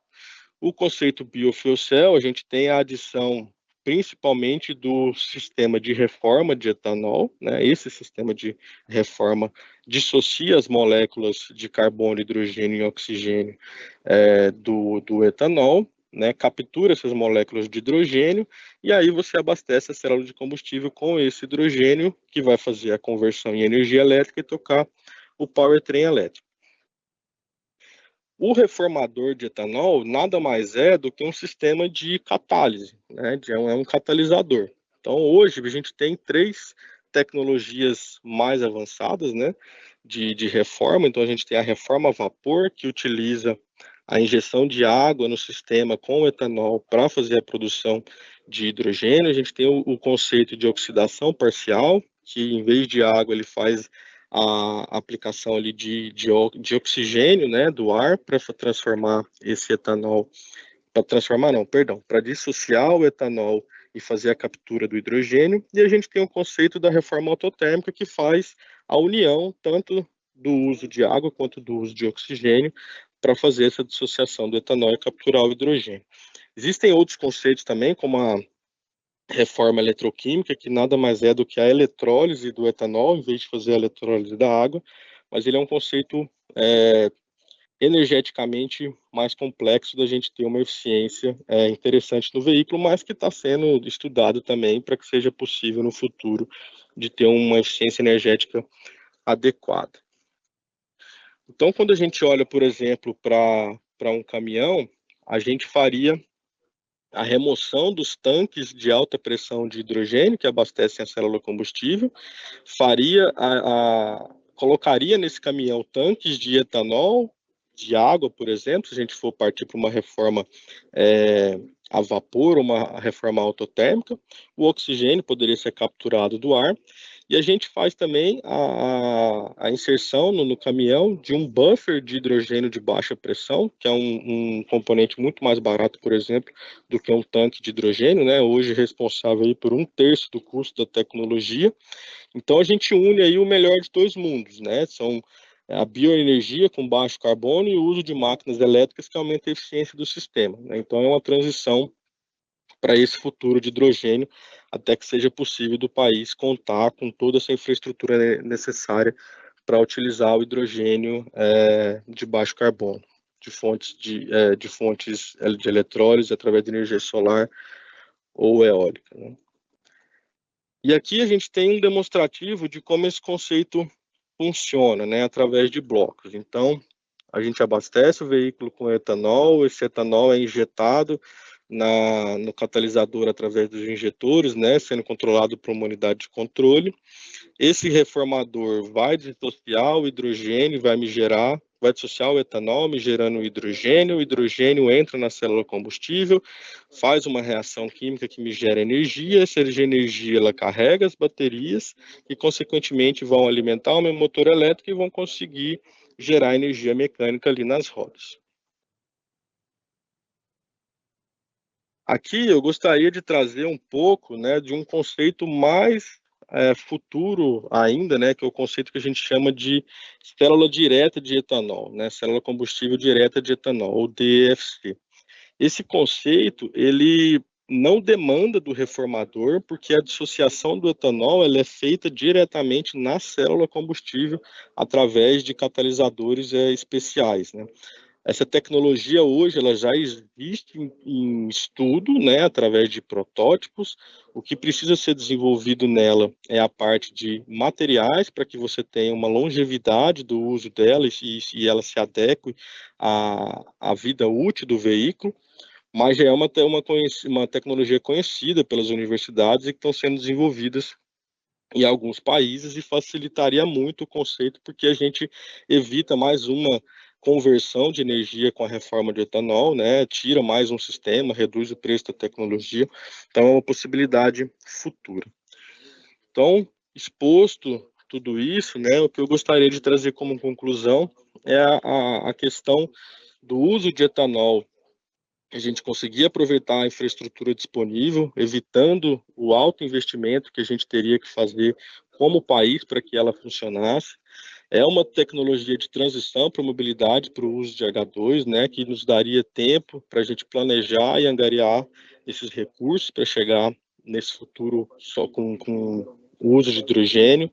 O conceito biofuel cell, a gente tem a adição principalmente do sistema de reforma de etanol, né? Esse sistema de reforma dissocia as moléculas de carbono, hidrogênio e oxigênio do etanol, né? Captura essas moléculas de hidrogênio e aí você abastece a célula de combustível com esse hidrogênio que vai fazer a conversão em energia elétrica e tocar o powertrain elétrico. O reformador de etanol nada mais é do que um sistema de catálise, né? É um catalisador. Então, hoje, a gente tem 3 tecnologias mais avançadas, né? De reforma. Então, a gente tem a reforma a vapor, que utiliza a injeção de água no sistema com etanol para fazer a produção de hidrogênio. A gente tem o conceito de oxidação parcial, que em vez de água ele faz a aplicação ali de oxigênio, né, do ar para transformar esse etanol, para dissociar o etanol e fazer a captura do hidrogênio. E a gente tem o conceito da reforma autotérmica, que faz a união tanto do uso de água quanto do uso de oxigênio para fazer essa dissociação do etanol e capturar o hidrogênio. Existem outros conceitos também, como a reforma eletroquímica, que nada mais é do que a eletrólise do etanol, em vez de fazer a eletrólise da água, mas ele é um conceito energeticamente mais complexo da gente ter uma eficiência interessante no veículo, mas que está sendo estudado também para que seja possível no futuro de ter uma eficiência energética adequada. Então, quando a gente olha, por exemplo, para um caminhão, a gente faria a remoção dos tanques de alta pressão de hidrogênio que abastecem a célula combustível, colocaria nesse caminhão tanques de etanol, de água, por exemplo, se a gente for partir para uma reforma a vapor, uma reforma autotérmica, o oxigênio poderia ser capturado do ar, e a gente faz também a inserção no caminhão de um buffer de hidrogênio de baixa pressão, que é um componente muito mais barato, por exemplo, do que um tanque de hidrogênio, né? Hoje responsável aí por 1/3 do custo da tecnologia. Então a gente une aí o melhor de dois mundos, né? São a bioenergia com baixo carbono e o uso de máquinas elétricas que aumenta a eficiência do sistema, né? Então é uma transição para esse futuro de hidrogênio, até que seja possível do país contar com toda essa infraestrutura necessária para utilizar o hidrogênio de baixo carbono, de fontes de eletrólise através de energia solar ou eólica, né? E aqui a gente tem um demonstrativo de como esse conceito funciona, né, através de blocos. Então, a gente abastece o veículo com etanol, esse etanol é injetado no catalisador através dos injetores, né, sendo controlado por uma unidade de controle. Esse reformador vai dissociar o hidrogênio, vai dissociar o etanol, me gerando o hidrogênio entra na célula combustível, faz uma reação química que me gera energia, essa energia ela carrega as baterias e, consequentemente, vão alimentar o meu motor elétrico e vão conseguir gerar energia mecânica ali nas rodas. Aqui eu gostaria de trazer um pouco, né, de um conceito mais futuro ainda, né, que é o conceito que a gente chama de célula direta de etanol, né, célula combustível direta de etanol, ou DFC. Esse conceito, ele não demanda do reformador, porque a dissociação do etanol ela é feita diretamente na célula combustível através de catalisadores especiais, né? Essa tecnologia hoje ela já existe em estudo, né, através de protótipos. O que precisa ser desenvolvido nela é a parte de materiais para que você tenha uma longevidade do uso dela e ela se adeque à vida útil do veículo, mas já é uma tecnologia conhecida pelas universidades e que estão sendo desenvolvidas em alguns países e facilitaria muito o conceito, porque a gente evita mais uma conversão de energia com a reforma de etanol, né? Tira mais um sistema, reduz o preço da tecnologia, então é uma possibilidade futura. Então, exposto tudo isso, né, o que eu gostaria de trazer como conclusão é a questão do uso de etanol, a gente conseguir aproveitar a infraestrutura disponível, evitando o alto investimento que a gente teria que fazer como país para que ela funcionasse. É uma tecnologia de transição para a mobilidade, para o uso de H2, né, que nos daria tempo para a gente planejar e angariar esses recursos para chegar nesse futuro só com o uso de hidrogênio.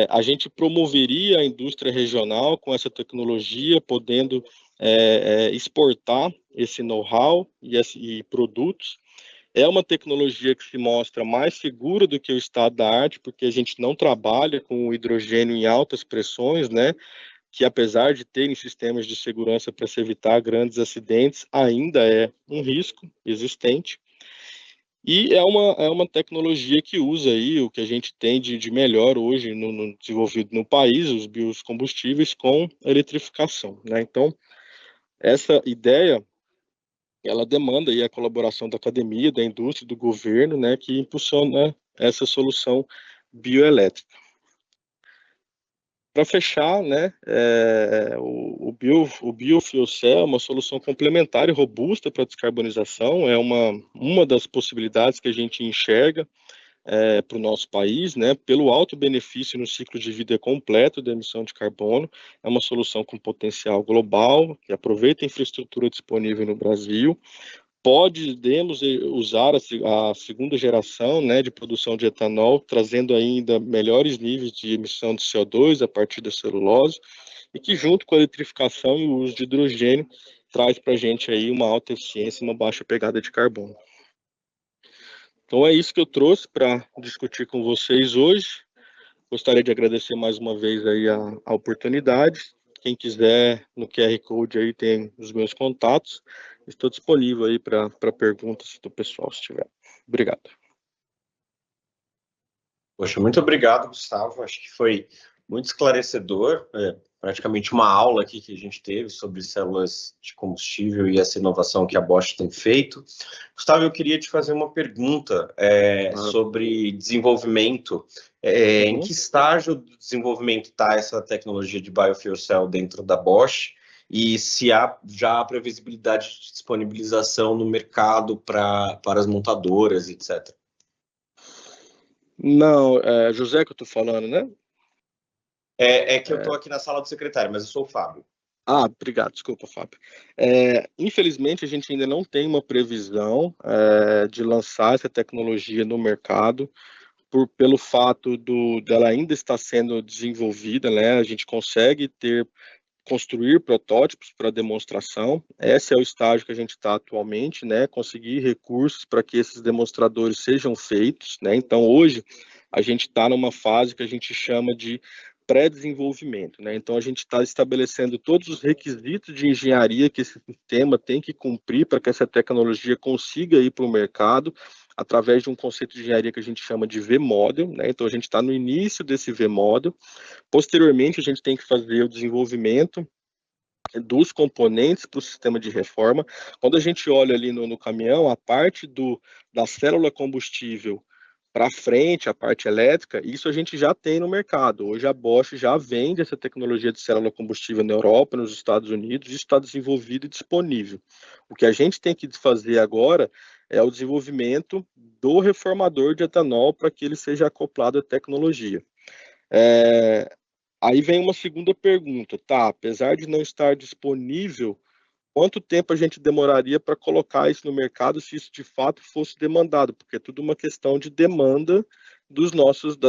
A gente promoveria a indústria regional com essa tecnologia, podendo exportar esse know-how e produtos. É uma tecnologia que se mostra mais segura do que o estado da arte, porque a gente não trabalha com o hidrogênio em altas pressões, né? Que apesar de terem sistemas de segurança para se evitar grandes acidentes, ainda é um risco existente. E é uma tecnologia que usa aí o que a gente tem de melhor hoje no desenvolvido no país, os biocombustíveis com eletrificação, né? Então, Essa ideia, ela demanda aí a colaboração da academia, da indústria, do governo, né, que impulsiona essa solução bioelétrica. Para fechar, né, o biofuel cell é uma solução complementar e robusta para a descarbonização, é uma das possibilidades que a gente enxerga para o nosso país, né, pelo alto benefício no ciclo de vida completo da emissão de carbono. É uma solução com potencial global, que aproveita a infraestrutura disponível no Brasil. Podemos usar a segunda geração, né, de produção de etanol, trazendo ainda melhores níveis de emissão de CO2 a partir da celulose, e que junto com a eletrificação e o uso de hidrogênio, traz para a gente aí uma alta eficiência e uma baixa pegada de carbono. Então é isso que eu trouxe para discutir com vocês hoje. Gostaria de agradecer mais uma vez aí a oportunidade. Quem quiser, no QR Code aí tem os meus contatos. Estou disponível aí para perguntas do pessoal, se tiver. Obrigado. Poxa, muito obrigado, Gustavo. Acho que foi muito esclarecedor. Praticamente uma aula aqui que a gente teve sobre células de combustível e essa inovação que a Bosch tem feito. Gustavo, eu queria te fazer uma pergunta sobre desenvolvimento. Em que estágio do desenvolvimento está essa tecnologia de biofuel cell dentro da Bosch? E se há já a previsibilidade de disponibilização no mercado para as montadoras, etc. Não, José que eu estou falando, né? É que eu estou aqui na sala do secretário, mas eu sou o Fábio. Ah, obrigado, desculpa, Fábio. Infelizmente, a gente ainda não tem uma previsão de lançar essa tecnologia no mercado, pelo fato dela ainda estar sendo desenvolvida, né? A gente consegue construir protótipos para demonstração. Esse é o estágio que a gente está atualmente, né? Conseguir recursos para que esses demonstradores sejam feitos, né? Então, hoje, a gente está numa fase que a gente chama de pré-desenvolvimento, né? Então, a gente está estabelecendo todos os requisitos de engenharia que esse sistema tem que cumprir para que essa tecnologia consiga ir para o mercado, através de um conceito de engenharia que a gente chama de V-Model, né? Então, a gente está no início desse V-Model. Posteriormente, a gente tem que fazer o desenvolvimento dos componentes para o sistema de reforma. Quando a gente olha ali no caminhão, a parte da célula combustível para frente, a parte elétrica, isso a gente já tem no mercado. Hoje a Bosch já vende essa tecnologia de célula combustível na Europa, nos Estados Unidos, isso está desenvolvido e disponível. O que a gente tem que fazer agora é o desenvolvimento do reformador de etanol para que ele seja acoplado à tecnologia. Aí vem uma segunda pergunta, tá? Apesar de não estar disponível, quanto tempo a gente demoraria para colocar isso no mercado se isso de fato fosse demandado? Porque é tudo uma questão de demanda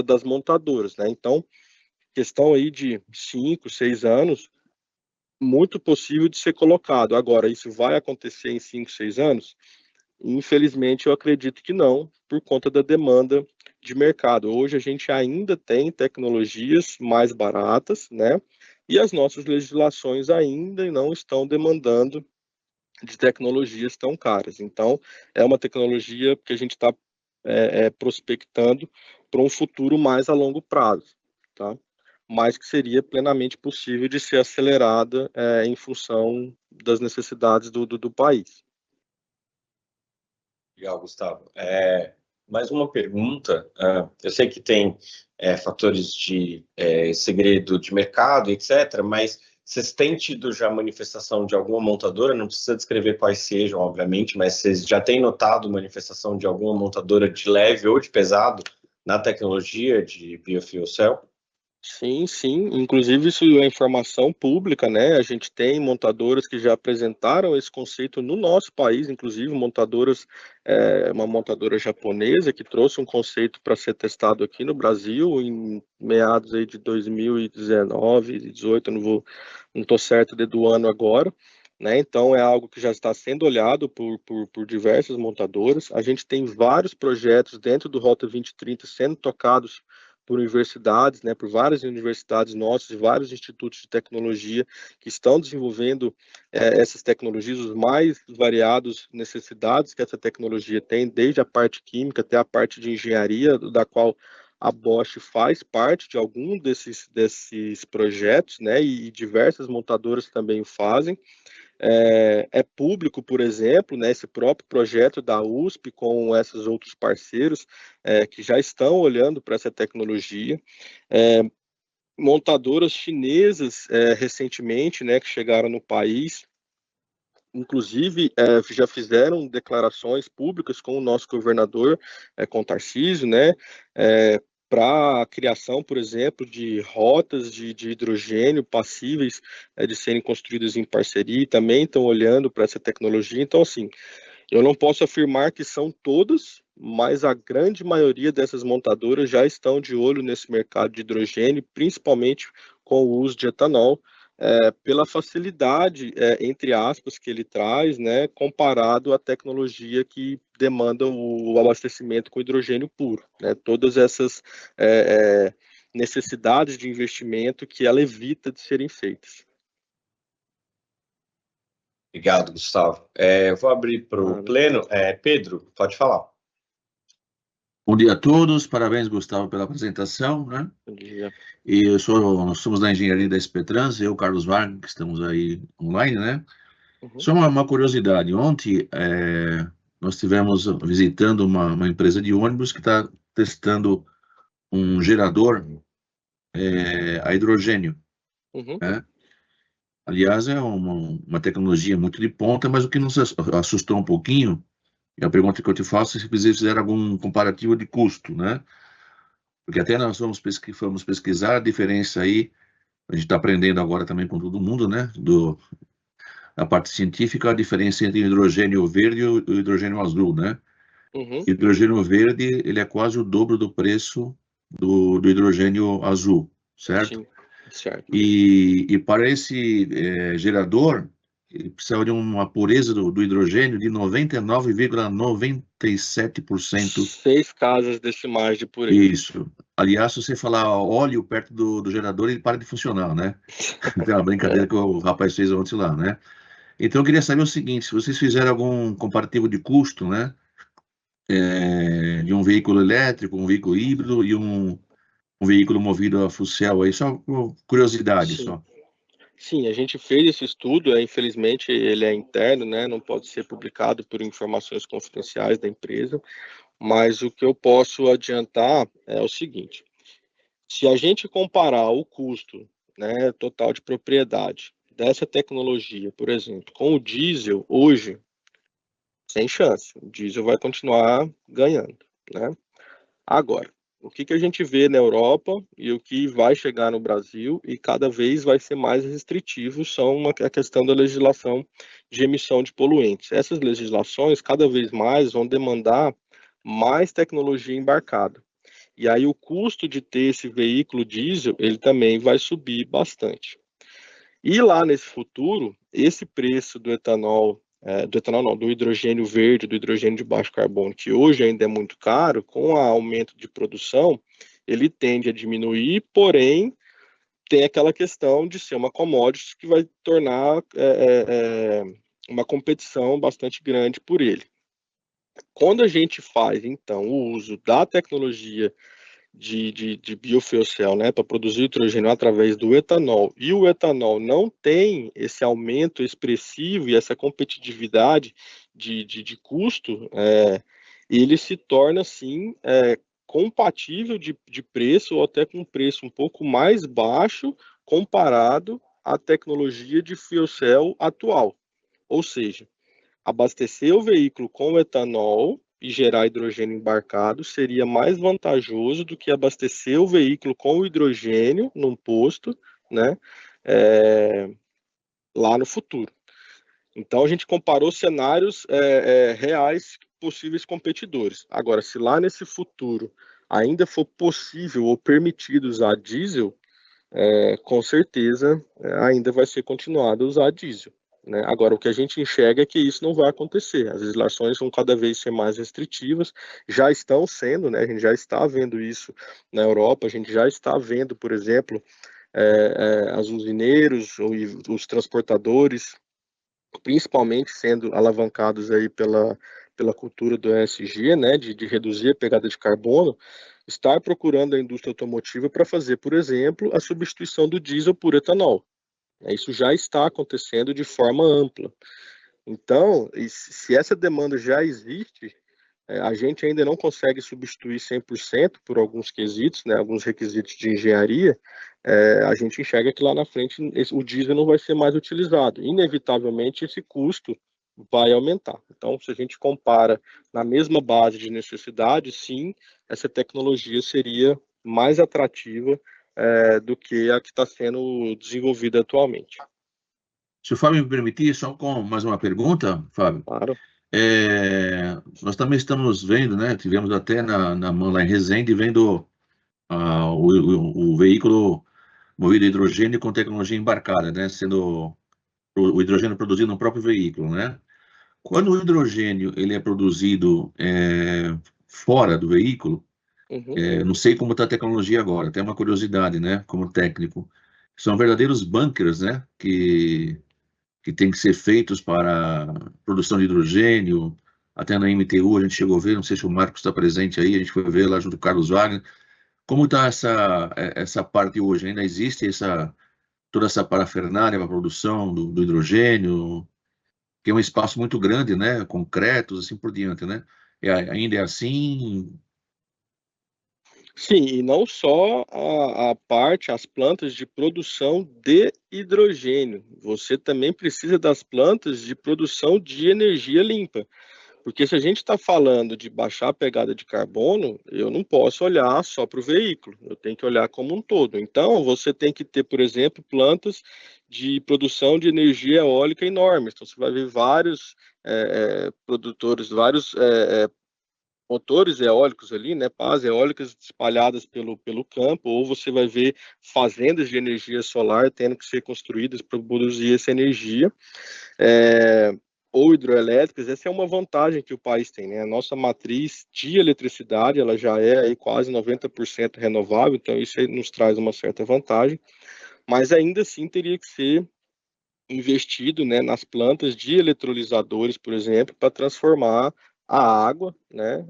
das montadoras, né? Então, questão aí de 5, 6 anos, muito possível de ser colocado. Agora, isso vai acontecer em 5, 6 anos? Infelizmente, eu acredito que não, por conta da demanda de mercado. Hoje a gente ainda tem tecnologias mais baratas, né? E as nossas legislações ainda não estão demandando de tecnologias tão caras. Então, é uma tecnologia que a gente está prospectando para um futuro mais a longo prazo, tá? Mas que seria plenamente possível de ser acelerada em função das necessidades do país. Legal, Gustavo. Mais uma pergunta. Eu sei que tem fatores de segredo de mercado, etc., mas vocês têm tido já manifestação de alguma montadora? Não precisa descrever quais sejam, obviamente, mas vocês já têm notado manifestação de alguma montadora de leve ou de pesado na tecnologia de biofuel cell? Sim, sim. Inclusive, isso é informação pública, né? A gente tem montadoras que já apresentaram esse conceito no nosso país, inclusive uma montadora japonesa que trouxe um conceito para ser testado aqui no Brasil em meados aí de 2019, 2018, não estou certo do ano agora. Né? Então, é algo que já está sendo olhado por diversas montadoras. A gente tem vários projetos dentro do Rota 2030 sendo tocados por universidades, né, por várias universidades nossas e vários institutos de tecnologia que estão desenvolvendo essas tecnologias, os mais variados necessidades que essa tecnologia tem, desde a parte química até a parte de engenharia, da qual a Bosch faz parte de algum desses projetos, né, e diversas montadoras também o fazem. é público, por exemplo, né, esse próprio projeto da USP com esses outros parceiros que já estão olhando para essa tecnologia. Montadoras chinesas recentemente, né, que chegaram no país, inclusive já fizeram declarações públicas com o nosso governador, com o Tarcísio, né, para a criação, por exemplo, de rotas de hidrogênio passíveis de serem construídas em parceria, e também estão olhando para essa tecnologia. Então, assim, eu não posso afirmar que são todas, mas a grande maioria dessas montadoras já estão de olho nesse mercado de hidrogênio, principalmente com o uso de etanol, pela facilidade, entre aspas, que ele traz, né, comparado à tecnologia que demanda o abastecimento com hidrogênio puro, né, todas essas necessidades de investimento que ela evita de serem feitas. Obrigado, Gustavo. Eu vou abrir para o pleno. Pedro, pode falar. Bom dia a todos, parabéns, Gustavo, pela apresentação, né? Bom dia. E nós somos da engenharia da SP Trans, eu, Carlos Vargas, que estamos aí online, né? Uhum. Só uma curiosidade, ontem nós estivemos visitando uma empresa de ônibus que está testando um gerador a hidrogênio, Uhum. né? Aliás, é uma tecnologia muito de ponta, mas o que nos assustou um pouquinho, e a pergunta que eu te faço é se vocês fizeram algum comparativo de custo, né? Porque até nós fomos pesquisar a diferença aí, a gente está aprendendo agora também com todo mundo, né? A parte científica, a diferença entre o hidrogênio verde e o hidrogênio azul, né? Uhum. O hidrogênio verde, ele é quase o dobro do preço do hidrogênio azul, certo? Sim, certo. E para esse gerador, ele precisava de uma pureza do hidrogênio de 99,97%. 6 casas decimais de pureza. Isso. Aliás, se você falar óleo perto do gerador, ele para de funcionar, né? Tem uma brincadeira que o rapaz fez ontem lá, né? Então, eu queria saber o seguinte, se vocês fizeram algum comparativo de custo, né? De um veículo elétrico, um veículo híbrido e um veículo movido a fuel aí, só por curiosidade, Sim. só. Sim, a gente fez esse estudo, infelizmente ele é interno, né? Não pode ser publicado por informações confidenciais da empresa, mas o que eu posso adiantar é o seguinte: se a gente comparar o custo, né, total de propriedade dessa tecnologia, por exemplo, com o diesel, hoje, sem chance, o diesel vai continuar ganhando, né? Agora, o que a gente vê na Europa e o que vai chegar no Brasil e cada vez vai ser mais restritivo são a questão da legislação de emissão de poluentes. Essas legislações cada vez mais vão demandar mais tecnologia embarcada. E aí o custo de ter esse veículo diesel, ele também vai subir bastante. E lá nesse futuro, esse preço do etanol não, do hidrogênio verde, do hidrogênio de baixo carbono, que hoje ainda é muito caro, com o aumento de produção, ele tende a diminuir, porém, tem aquela questão de ser uma commodity que vai tornar uma competição bastante grande por ele. Quando a gente faz, então, o uso da tecnologia de biofuel cell, né, para produzir hidrogênio através do etanol, e o etanol não tem esse aumento expressivo e essa competitividade de custo, ele se torna, assim, compatível de preço ou até com um preço um pouco mais baixo comparado à tecnologia de fuel cell atual. Ou seja, abastecer o veículo com etanol e gerar hidrogênio embarcado seria mais vantajoso do que abastecer o veículo com hidrogênio num posto, né, lá no futuro. Então a gente comparou cenários reais, possíveis competidores. Agora, se lá nesse futuro ainda for possível ou permitido usar diesel, com certeza ainda vai ser continuado a usar diesel. Né? Agora, o que a gente enxerga é que isso não vai acontecer. As legislações vão cada vez ser mais restritivas, já estão sendo, né? A gente já está vendo isso na Europa, a gente já está vendo, por exemplo, os usineiros, os transportadores, principalmente sendo alavancados aí pela cultura do ESG, né, de reduzir a pegada de carbono, estar procurando a indústria automotiva para fazer, por exemplo, a substituição do diesel por etanol. Isso já está acontecendo de forma ampla. Então, se essa demanda já existe, a gente ainda não consegue substituir 100% por alguns quesitos, né, alguns requisitos de engenharia, a gente enxerga que lá na frente o diesel não vai ser mais utilizado. Inevitavelmente, esse custo vai aumentar. Então, se a gente compara na mesma base de necessidade, sim, essa tecnologia seria mais atrativa do que a que está sendo desenvolvida atualmente. Se o Fábio me permitir, só com mais uma pergunta, Fábio. Claro. Nós também estamos vendo, né? Tivemos até na mão lá em Resende, vendo o veículo movido a hidrogênio com tecnologia embarcada, né? Sendo o hidrogênio produzido no próprio veículo, né? Quando o hidrogênio ele é produzido fora do veículo, não sei como está a tecnologia agora, até uma curiosidade, né? Como técnico, são verdadeiros bunkers, né? Que tem que ser feitos para produção de hidrogênio. Até na MTU a gente chegou a ver, não sei se o Marcos está presente aí, a gente foi ver lá junto com o Carlos Wagner. Como está essa parte hoje? Ainda existe toda essa parafernália para a produção do hidrogênio, que é um espaço muito grande, né? Concretos, assim por diante, né? Ainda é assim? Sim, e não só as plantas de produção de hidrogênio. Você também precisa das plantas de produção de energia limpa. Porque se a gente está falando de baixar a pegada de carbono, eu não posso olhar só para o veículo, eu tenho que olhar como um todo. Então, você tem que ter, por exemplo, plantas de produção de energia eólica enormes. Então, você vai ver vários produtores, vários motores eólicos ali, né, pás eólicas espalhadas pelo campo, ou você vai ver fazendas de energia solar tendo que ser construídas para produzir essa energia, ou hidroelétricas. Essa é uma vantagem que o país tem, né? A nossa matriz de eletricidade, ela já é aí quase 90% renovável, então isso aí nos traz uma certa vantagem, mas ainda assim teria que ser investido, né, nas plantas de eletrolisadores, por exemplo, para transformar a água, né,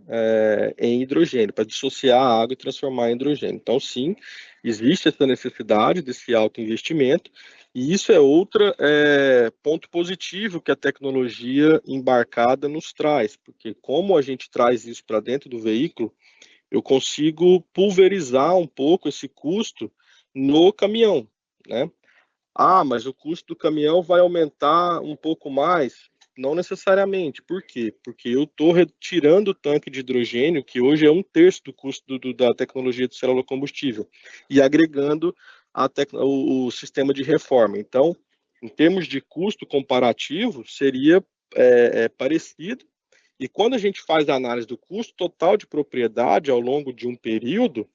em hidrogênio, para dissociar a água e transformar em hidrogênio. Então, sim, existe essa necessidade desse alto investimento, e isso é outro ponto positivo que a tecnologia embarcada nos traz, porque como a gente traz isso para dentro do veículo, eu consigo pulverizar um pouco esse custo no caminhão, né? Mas o custo do caminhão vai aumentar um pouco mais? Não necessariamente. Por quê? Porque eu estou retirando o tanque de hidrogênio, que hoje é 1/3 do custo da tecnologia de célula combustível, e agregando o sistema de reforma. Então, em termos de custo comparativo, seria parecido. E quando a gente faz a análise do custo total de propriedade ao longo de um período,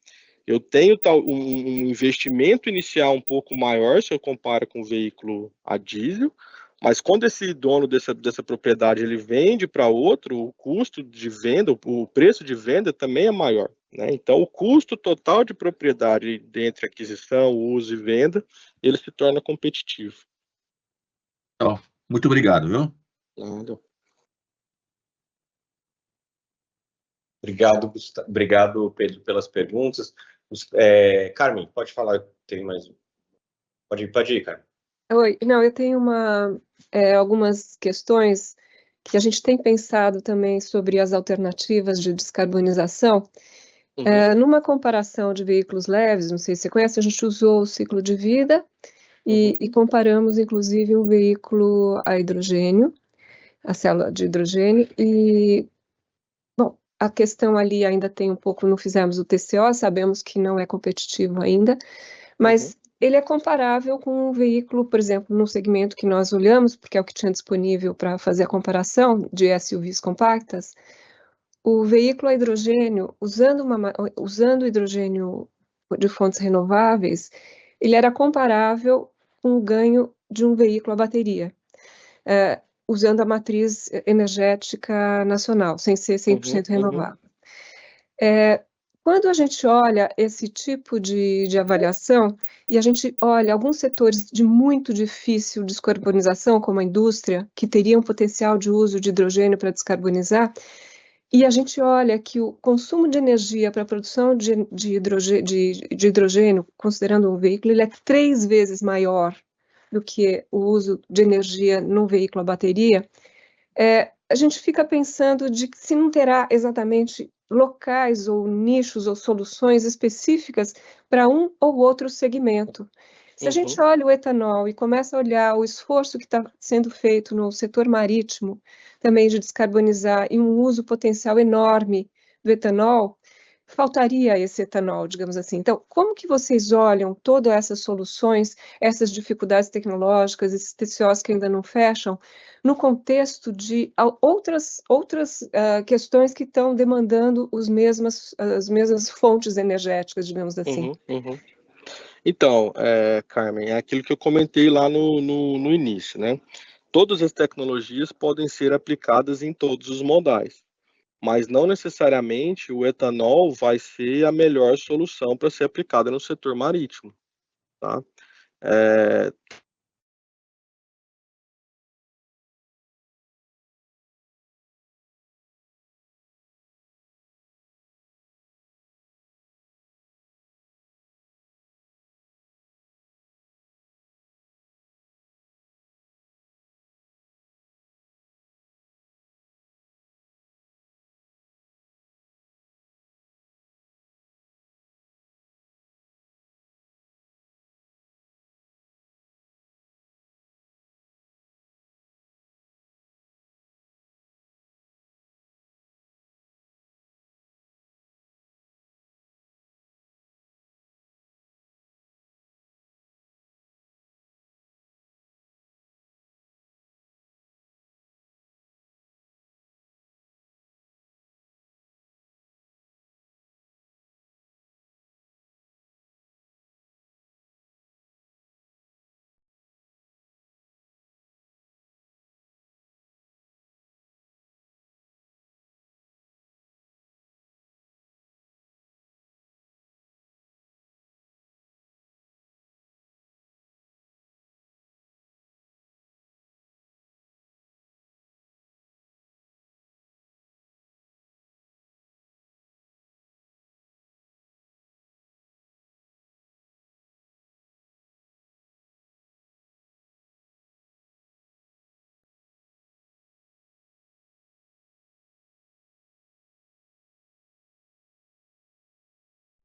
eu tenho um investimento inicial um pouco maior se eu comparo com o veículo a diesel, mas quando esse dono dessa propriedade ele vende para outro, o custo de venda, o preço de venda também é maior, né? Então, o custo total de propriedade entre aquisição, uso e venda, ele se torna competitivo. Então, muito obrigado, viu? Nada. Obrigado, Pedro, pelas perguntas. Carmen, pode falar, tem mais. Pode ir, Carmen. Oi, não, eu tenho algumas questões que a gente tem pensado também sobre as alternativas de descarbonização. Numa comparação de veículos leves, não sei se você conhece, a gente usou o ciclo de vida e comparamos, inclusive, um veículo a hidrogênio, a célula de hidrogênio, e, bom, a questão ali ainda tem um pouco, não fizemos o TCO, sabemos que não é competitivo ainda, mas ele é comparável com um veículo, por exemplo, no segmento que nós olhamos, porque é o que tinha disponível para fazer a comparação de SUVs compactas. O veículo a hidrogênio, usando hidrogênio de fontes renováveis, ele era comparável com o ganho de um veículo a bateria, usando a matriz energética nacional, sem ser 100% renovável. Quando a gente olha esse tipo de avaliação, e a gente olha alguns setores de muito difícil descarbonização, como a indústria, que teria um potencial de uso de hidrogênio para descarbonizar, e a gente olha que o consumo de energia para a produção de hidrogênio, considerando um veículo, ele é 3 vezes maior do que o uso de energia num veículo a bateria, a gente fica pensando de que se não terá exatamente locais ou nichos ou soluções específicas para um ou outro segmento. Se a gente olha o etanol e começa a olhar o esforço que está sendo feito no setor marítimo, também de descarbonizar, e um uso potencial enorme do etanol, faltaria esse etanol, digamos assim. Então, como que vocês olham todas essas soluções, essas dificuldades tecnológicas, esses TCOs que ainda não fecham, no contexto de outras questões que estão demandando as mesmas fontes energéticas, digamos assim? Então, Carmen, é aquilo que eu comentei lá no início, né? Todas as tecnologias podem ser aplicadas em todos os modais, mas não necessariamente o etanol vai ser a melhor solução para ser aplicada no setor marítimo, tá?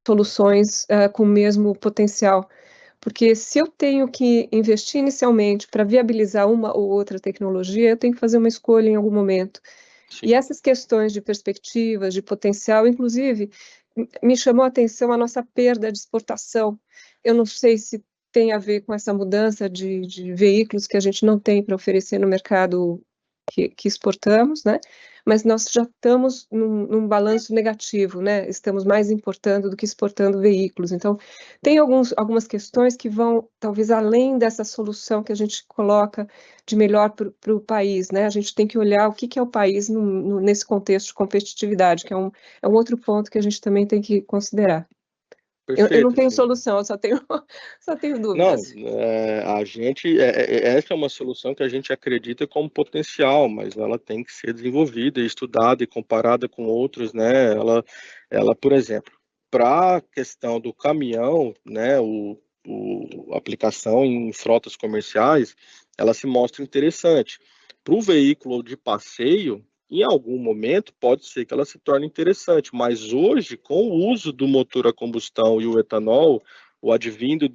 Soluções com o mesmo potencial. Porque se eu tenho que investir inicialmente para viabilizar uma ou outra tecnologia, eu tenho que fazer uma escolha em algum momento. Sim. E essas questões de perspectivas, de potencial, inclusive, me chamou a atenção a nossa perda de exportação. Eu não sei se tem a ver com essa mudança de veículos que a gente não tem para oferecer no mercado que exportamos, né? Mas nós já estamos num balanço negativo, né? Estamos mais importando do que exportando veículos. Então, tem algumas questões que vão, talvez, além dessa solução que a gente coloca de melhor para o país, né? A gente tem que olhar o que é o país nesse contexto de competitividade, que é um outro ponto que a gente também tem que considerar. Eu não tenho solução, eu só tenho dúvidas. Não, essa é uma solução que a gente acredita como potencial, mas ela tem que ser desenvolvida, estudada e comparada com outros, né? Ela, por exemplo, para a questão do caminhão, né? A aplicação em frotas comerciais, ela se mostra interessante. Para o veículo de passeio, em algum momento pode ser que ela se torne interessante, mas hoje, com o uso do motor a combustão e o etanol, o advindo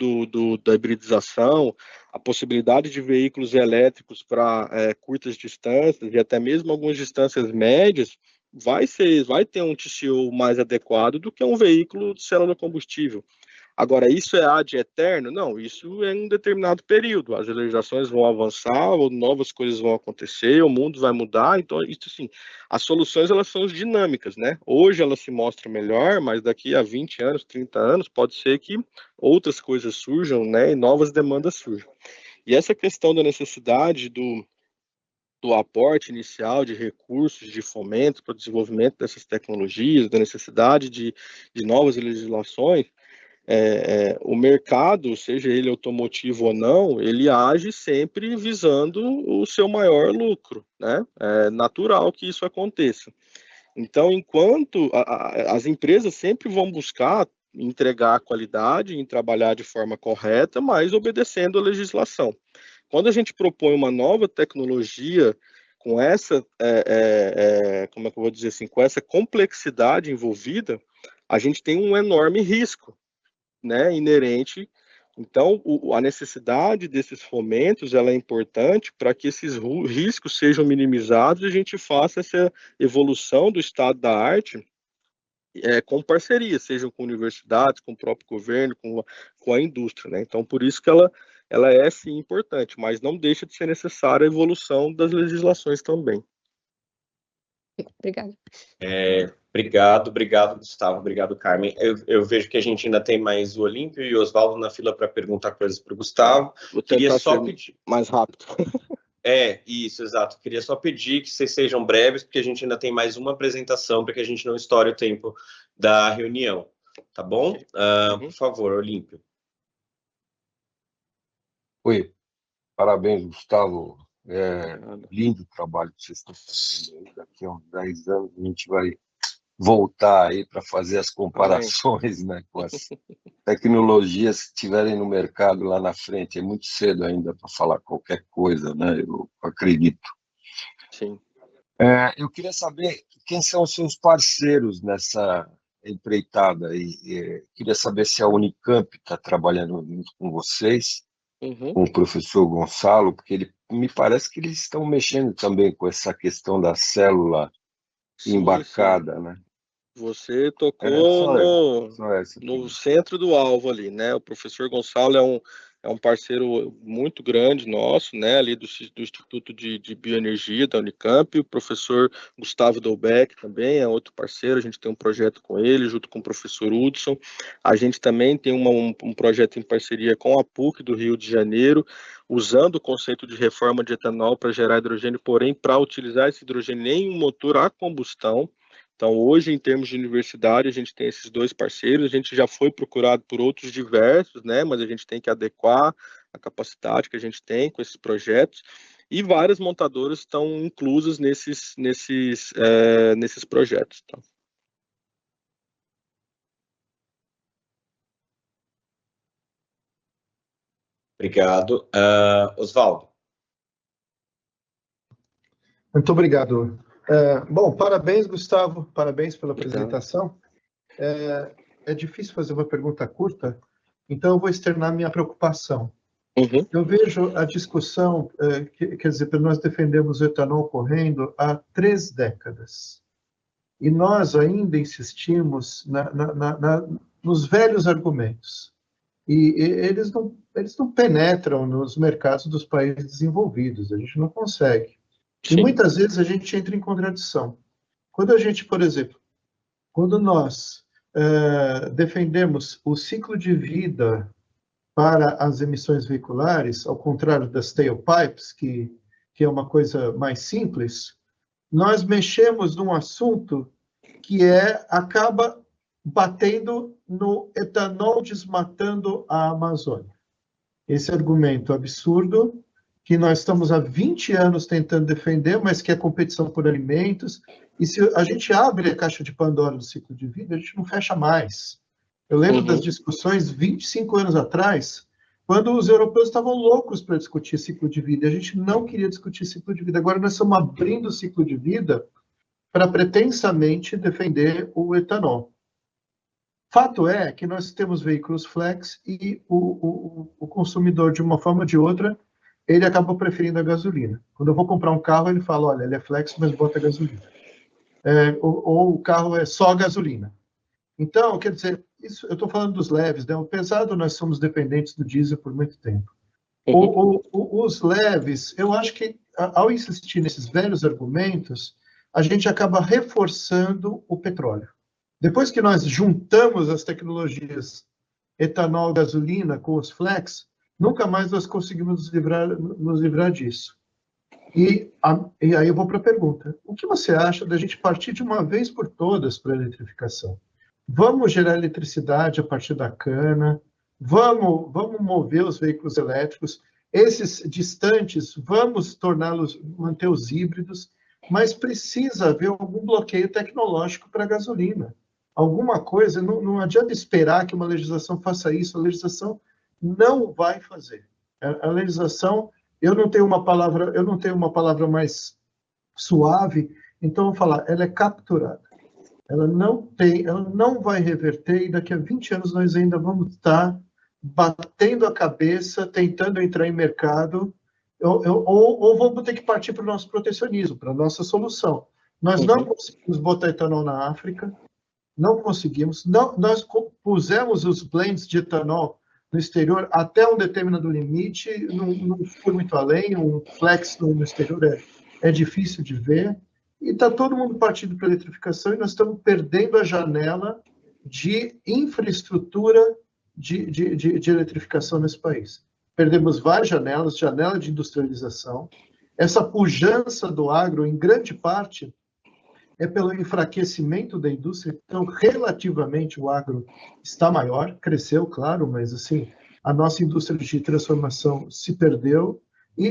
da hibridização, a possibilidade de veículos elétricos para curtas distâncias e até mesmo algumas distâncias médias, vai ter um TCO mais adequado do que um veículo de célula combustível. Agora, isso é ad eterno? Não, isso é em um determinado período. As legislações vão avançar, ou novas coisas vão acontecer, o mundo vai mudar. Então, isso assim, as soluções elas são dinâmicas, né? Hoje elas se mostram melhor, mas daqui a 20 anos, 30 anos, pode ser que outras coisas surjam, né? E novas demandas surjam. E essa questão da necessidade do aporte inicial de recursos de fomento para o desenvolvimento dessas tecnologias, da necessidade de novas legislações, o mercado, seja ele automotivo ou não, ele age sempre visando o seu maior lucro, né? É natural que isso aconteça. Então, enquanto as empresas sempre vão buscar entregar a qualidade, em trabalhar de forma correta, mas obedecendo a legislação. Quando a gente propõe uma nova tecnologia com essa, como é que eu vou dizer assim, com essa complexidade envolvida, a gente tem um enorme risco, né, inerente. Então, a necessidade desses fomentos, ela é importante para que esses riscos sejam minimizados e a gente faça essa evolução do estado da arte com parceria, sejam com universidades, com o próprio governo, com a indústria, né? Então, por isso que ela é, sim, importante, mas não deixa de ser necessária a evolução das legislações também. Obrigada. Obrigado, Gustavo. Obrigado, Carmen. Eu vejo que a gente ainda tem mais o Olímpio e o Oswaldo na fila para perguntar coisas para o Gustavo. Vou Queria tentar só ser pedir. mais rápido. Isso, exato. Queria só pedir que vocês sejam breves, porque a gente ainda tem mais uma apresentação para que a gente não estoure o tempo da reunião. Tá bom? Por favor, Olímpio. Oi, parabéns, Gustavo. Lindo trabalho que vocês estão fazendo aí. Daqui a uns 10 anos a gente vai voltar aí para fazer as comparações, né, com as tecnologias que estiverem no mercado lá na frente. É muito cedo ainda para falar qualquer coisa, né? Eu acredito. Sim. Eu queria saber quem são os seus parceiros nessa empreitada aí. Queria saber se a Unicamp está trabalhando junto com vocês, com o professor Gonçalo, porque me parece que eles estão mexendo também com essa questão da célula embarcada, sim. Né? Você tocou no centro do alvo ali, né? O professor Gonçalo é um parceiro muito grande nosso, né? Ali do Instituto de Bioenergia da Unicamp. O professor Gustavo Dolbeck também é outro parceiro. A gente tem um projeto com ele, junto com o professor Hudson. A gente também tem um projeto em parceria com a PUC do Rio de Janeiro, usando o conceito de reforma de etanol para gerar hidrogênio, porém para utilizar esse hidrogênio em um motor a combustão. Então, hoje, em termos de universidade, a gente tem esses dois parceiros, a gente já foi procurado por outros diversos, né, mas a gente tem que adequar a capacidade que a gente tem com esses projetos, e várias montadoras estão inclusas nesses projetos. Tá? Obrigado. Oswaldo. Muito obrigado. Bom, parabéns, Gustavo, parabéns pela apresentação. É difícil fazer uma pergunta curta, então eu vou externar minha preocupação. Eu vejo a discussão, quer dizer, nós defendemos o etanol correndo há 3 décadas, e nós ainda insistimos nos velhos argumentos, e eles não penetram nos mercados dos países desenvolvidos, a gente não consegue. E muitas vezes a gente entra em contradição. Quando a gente, por exemplo, quando nós defendemos o ciclo de vida para as emissões veiculares, ao contrário das tailpipes, que é uma coisa mais simples, nós mexemos num assunto que acaba batendo no etanol desmatando a Amazônia. Esse argumento absurdo que nós estamos há 20 anos tentando defender, mas que é competição por alimentos, e se a gente abre a caixa de Pandora do ciclo de vida, a gente não fecha mais. Eu lembro das discussões 25 anos atrás, quando os europeus estavam loucos para discutir ciclo de vida, a gente não queria discutir ciclo de vida. Agora nós estamos abrindo o ciclo de vida para pretensamente defender o etanol. Fato é que nós temos veículos flex e o consumidor, de uma forma ou de outra, ele acaba preferindo a gasolina. Quando eu vou comprar um carro, ele fala, olha, ele é flex, mas bota gasolina. Ou o carro é só gasolina. Então, quer dizer, isso, eu estou falando dos leves, né? O pesado, nós somos dependentes do diesel por muito tempo. Os leves, eu acho que, ao insistir nesses velhos argumentos, a gente acaba reforçando o petróleo. Depois que nós juntamos as tecnologias etanol, gasolina com os flex, nunca mais nós conseguimos nos livrar disso. E aí eu vou para a pergunta. O que você acha da gente partir de uma vez por todas para a eletrificação? Vamos gerar eletricidade a partir da cana, vamos mover os veículos elétricos, esses distantes, vamos manter os híbridos, mas precisa haver algum bloqueio tecnológico para a gasolina. alguma coisa, não adianta esperar que uma legislação faça isso, a legislação não vai fazer. A legislação, eu não tenho uma palavra mais suave, então eu vou falar, ela é capturada. Ela não vai reverter, e daqui a 20 anos nós ainda vamos estar batendo a cabeça, tentando entrar em mercado, ou vamos ter que partir para o nosso protecionismo, para a nossa solução. Nós não conseguimos botar etanol na África, não conseguimos. Não, nós pusemos os blends de etanol no exterior até um determinado limite, não foi muito além, um flex no exterior é difícil de ver, e está todo mundo partindo para a eletrificação, e nós estamos perdendo a janela de infraestrutura de eletrificação nesse país. Perdemos várias janelas, janela de industrialização. Essa pujança do agro, em grande parte, é pelo enfraquecimento da indústria. Então, relativamente, o agro está maior, cresceu, claro, mas assim, a nossa indústria de transformação se perdeu. E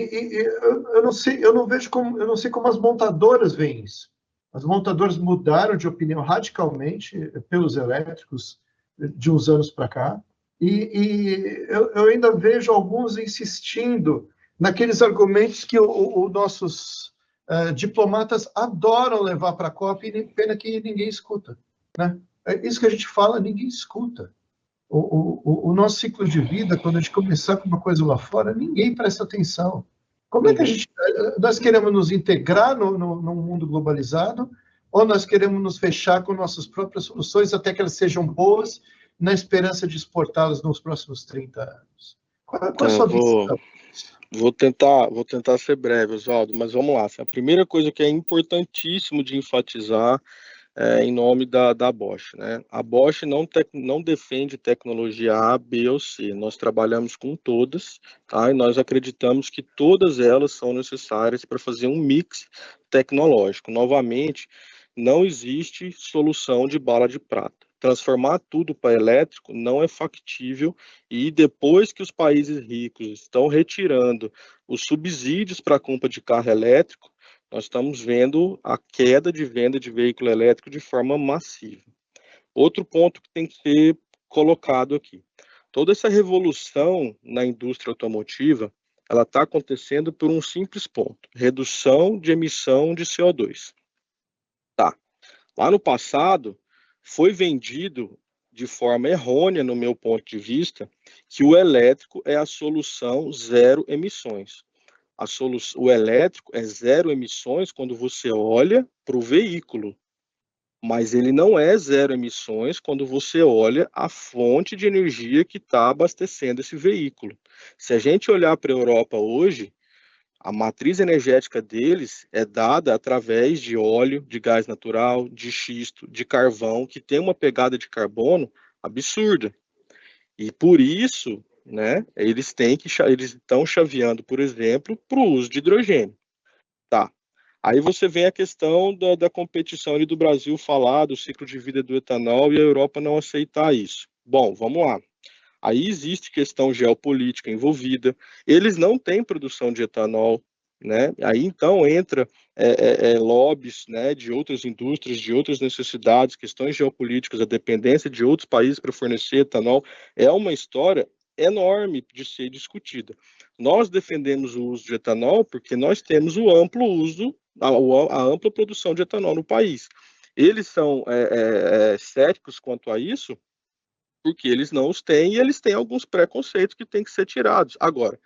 eu não sei, eu não sei como as montadoras veem isso. As montadoras mudaram de opinião radicalmente pelos elétricos de uns anos para cá, e eu ainda vejo alguns insistindo naqueles argumentos que os nossos diplomatas adoram levar para a COP, e pena que ninguém escuta. Né? Isso que a gente fala, ninguém escuta. O nosso ciclo de vida, quando a gente começar com uma coisa lá fora, ninguém presta atenção. Como é que nós queremos nos integrar no mundo globalizado, ou nós queremos nos fechar com nossas próprias soluções até que elas sejam boas, na esperança de exportá-las nos próximos 30 anos? Qual é a sua visão? Vou tentar ser breve, Oswaldo, mas vamos lá. A primeira coisa que é importantíssimo de enfatizar em nome da Bosch, né? A Bosch não defende tecnologia A, B ou C. Nós trabalhamos com todas, tá? E nós acreditamos que todas elas são necessárias para fazer um mix tecnológico. Novamente, não existe solução de bala de prata. Transformar tudo para elétrico não é factível, e depois que os países ricos estão retirando os subsídios para a compra de carro elétrico, nós estamos vendo a queda de venda de veículo elétrico de forma massiva. Outro ponto que tem que ser colocado aqui: toda essa revolução na indústria automotiva, ela está acontecendo por um simples ponto: redução de emissão de CO2. Tá. Lá no passado, foi vendido de forma errônea, no meu ponto de vista, que o elétrico é a solução zero emissões. O elétrico é zero emissões quando você olha para o veículo, mas ele não é zero emissões quando você olha a fonte de energia que está abastecendo esse veículo. Se a gente olhar para a Europa hoje, a matriz energética deles é dada através de óleo, de gás natural, de xisto, de carvão, que tem uma pegada de carbono absurda. E por isso, né, eles estão chaveando, por exemplo, para o uso de hidrogênio. Tá. Aí você vem a questão da competição ali do Brasil falar do ciclo de vida do etanol e a Europa não aceitar isso. Bom, vamos lá. Aí existe questão geopolítica envolvida. Eles não têm produção de etanol, né? Aí então entra lobbies, né, de outras indústrias, de outras necessidades, questões geopolíticas, a dependência de outros países para fornecer etanol. É uma história enorme de ser discutida. Nós defendemos o uso de etanol porque nós temos o amplo uso, a ampla produção de etanol no país. Eles são céticos quanto a isso, porque eles não os têm, e eles têm alguns preconceitos que têm que ser tirados. Agora,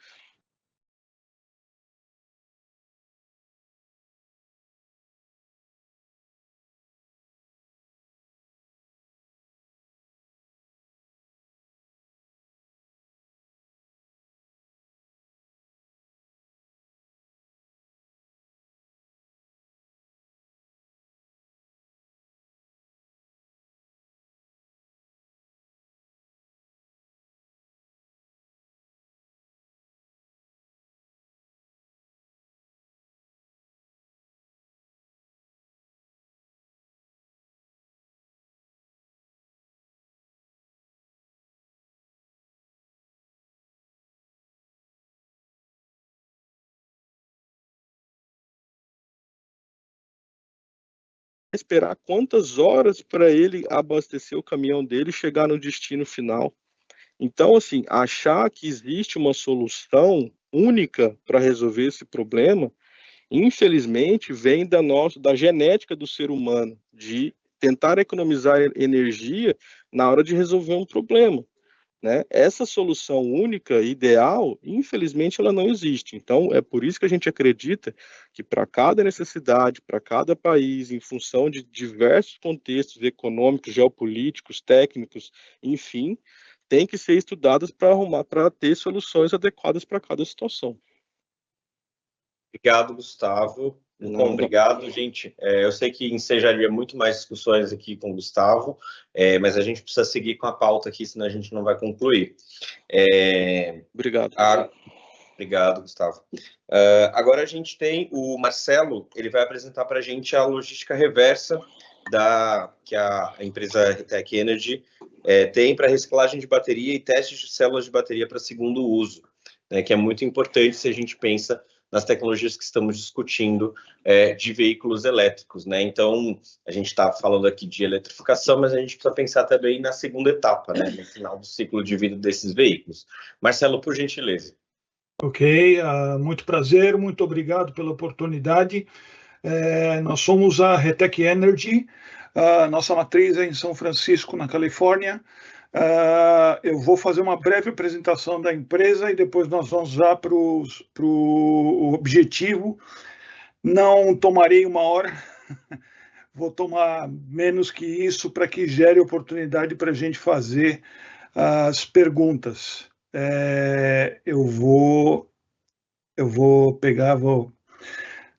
esperar quantas horas para ele abastecer o caminhão dele e chegar no destino final. Então, assim, achar que existe uma solução única para resolver esse problema, infelizmente, vem da genética do ser humano, de tentar economizar energia na hora de resolver um problema, né? Essa solução única, ideal, infelizmente, ela não existe. Então, é por isso que a gente acredita que para cada necessidade, para cada país, em função de diversos contextos econômicos, geopolíticos, técnicos, enfim, tem que ser estudadas para ter soluções adequadas para cada situação. Obrigado, Gustavo. Bom, obrigado, gente. Eu sei que ensejaria muito mais discussões aqui com o Gustavo, mas a gente precisa seguir com a pauta aqui, senão a gente não vai concluir. Obrigado. Obrigado, Gustavo. Agora a gente tem o Marcelo, ele vai apresentar para a gente a logística reversa que a empresa Retec Energy tem para reciclagem de bateria e testes de células de bateria para segundo uso, né, que é muito importante se a gente pensa nas tecnologias que estamos discutindo de veículos elétricos, né? Então, a gente está falando aqui de eletrificação, mas a gente precisa pensar também na segunda etapa, né, no final do ciclo de vida desses veículos. Marcelo, por gentileza. Ok, muito prazer, muito obrigado pela oportunidade. Nós somos a Retec Energy, nossa matriz é em São Francisco, na Califórnia. Eu vou fazer uma breve apresentação da empresa e depois nós vamos lá para o objetivo. Não tomarei 1 hora, vou tomar menos que isso para que gere oportunidade para a gente fazer as perguntas. Eu vou pegar,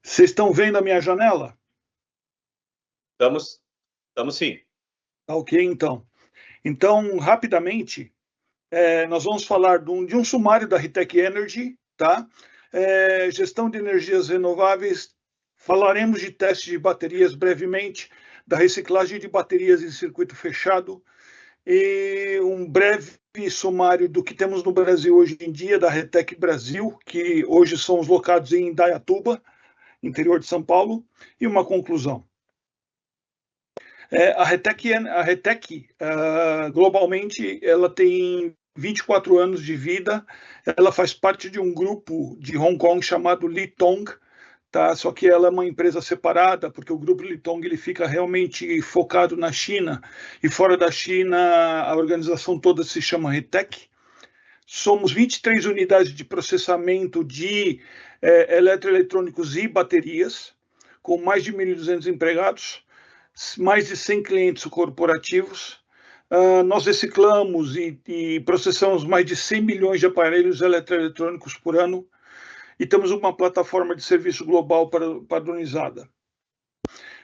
Vocês estão vendo a minha janela? Estamos sim. Ok, então. Então, rapidamente, nós vamos falar de um sumário da Retec Energy, tá? Gestão de energias renováveis, falaremos de testes de baterias brevemente, da reciclagem de baterias em circuito fechado, e um breve sumário do que temos no Brasil hoje em dia, da Retec Brasil, que hoje somos locados em Indaiatuba, interior de São Paulo, e uma conclusão. A Retec, globalmente, ela tem 24 anos de vida, ela faz parte de um grupo de Hong Kong chamado Litong, tá? Só que ela é uma empresa separada, porque o grupo Litong ele fica realmente focado na China, e fora da China a organização toda se chama Retec. Somos 23 unidades de processamento de eletroeletrônicos e baterias, com mais de 1.200 empregados, mais de 100 clientes corporativos. Nós reciclamos e processamos mais de 100 milhões de aparelhos eletroeletrônicos por ano e temos uma plataforma de serviço global padronizada.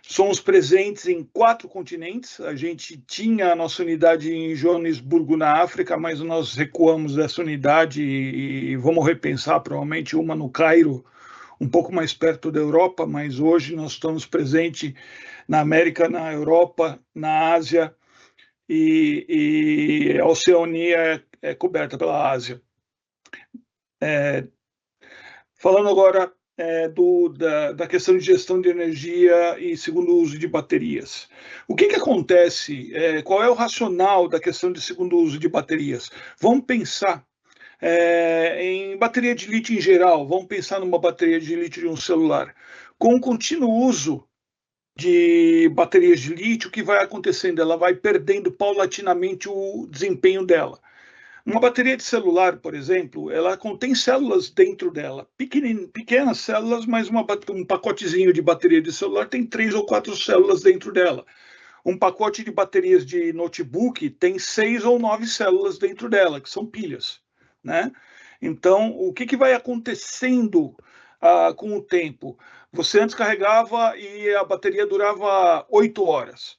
Somos presentes em 4 continentes. A gente tinha a nossa unidade em Joanesburgo, na África, mas nós recuamos dessa unidade e vamos repensar provavelmente uma no Cairo, um pouco mais perto da Europa, mas hoje nós estamos presentes na América, na Europa, na Ásia, e a Oceania é coberta pela Ásia. Falando agora da questão de gestão de energia e segundo uso de baterias. O que acontece? Qual é o racional da questão de segundo uso de baterias? Vamos pensar em bateria de lítio em geral, vamos pensar numa bateria de lítio de um celular. Com o contínuo uso de baterias de lítio, o que vai acontecendo? Ela vai perdendo paulatinamente o desempenho dela. Uma bateria de celular, por exemplo, ela contém células dentro dela, pequenas células, mas um pacotezinho de bateria de celular tem 3 ou 4 células dentro dela. Um pacote de baterias de notebook tem 6 ou 9 células dentro dela, que são pilhas, né? Então, o que vai acontecendo com o tempo? Você antes carregava e a bateria durava 8 horas.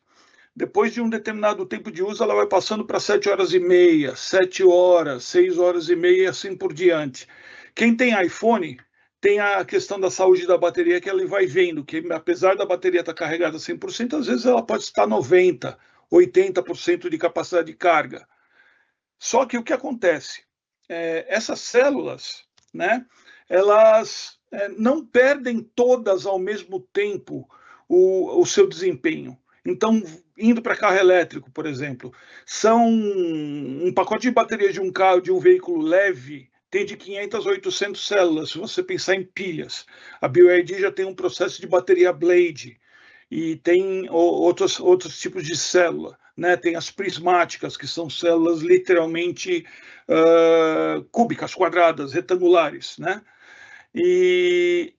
Depois de um determinado tempo de uso, ela vai passando para 7 horas e meia, 7 horas, 6 horas e meia e assim por diante. Quem tem iPhone tem a questão da saúde da bateria, que ele vai vendo que, apesar da bateria estar carregada 100%, às vezes ela pode estar 90%, 80% de capacidade de carga. Só que o que acontece? Essas células, né, elas não perdem todas ao mesmo tempo o seu desempenho. Então, indo para carro elétrico, por exemplo, são um pacote de bateria de um carro, de um veículo leve, tem de 500 a 800 células, se você pensar em pilhas. A BYD já tem um processo de bateria Blade, e tem outros tipos de célula, né? Tem as prismáticas, que são células literalmente cúbicas, quadradas, retangulares, né? E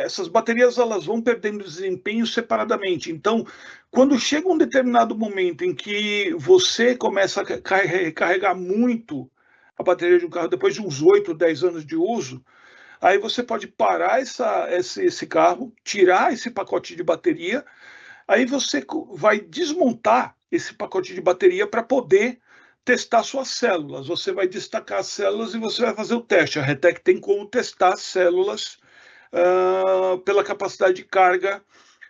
essas baterias elas vão perdendo desempenho separadamente. Então, quando chega um determinado momento em que você começa a carregar muito a bateria de um carro, depois de uns 8, 10 anos de uso, aí você pode parar esse carro, tirar esse pacote de bateria, aí você vai desmontar esse pacote de bateria para poder testar suas células. Você vai destacar as células e você vai fazer o teste. A Retec tem como testar as células pela capacidade de carga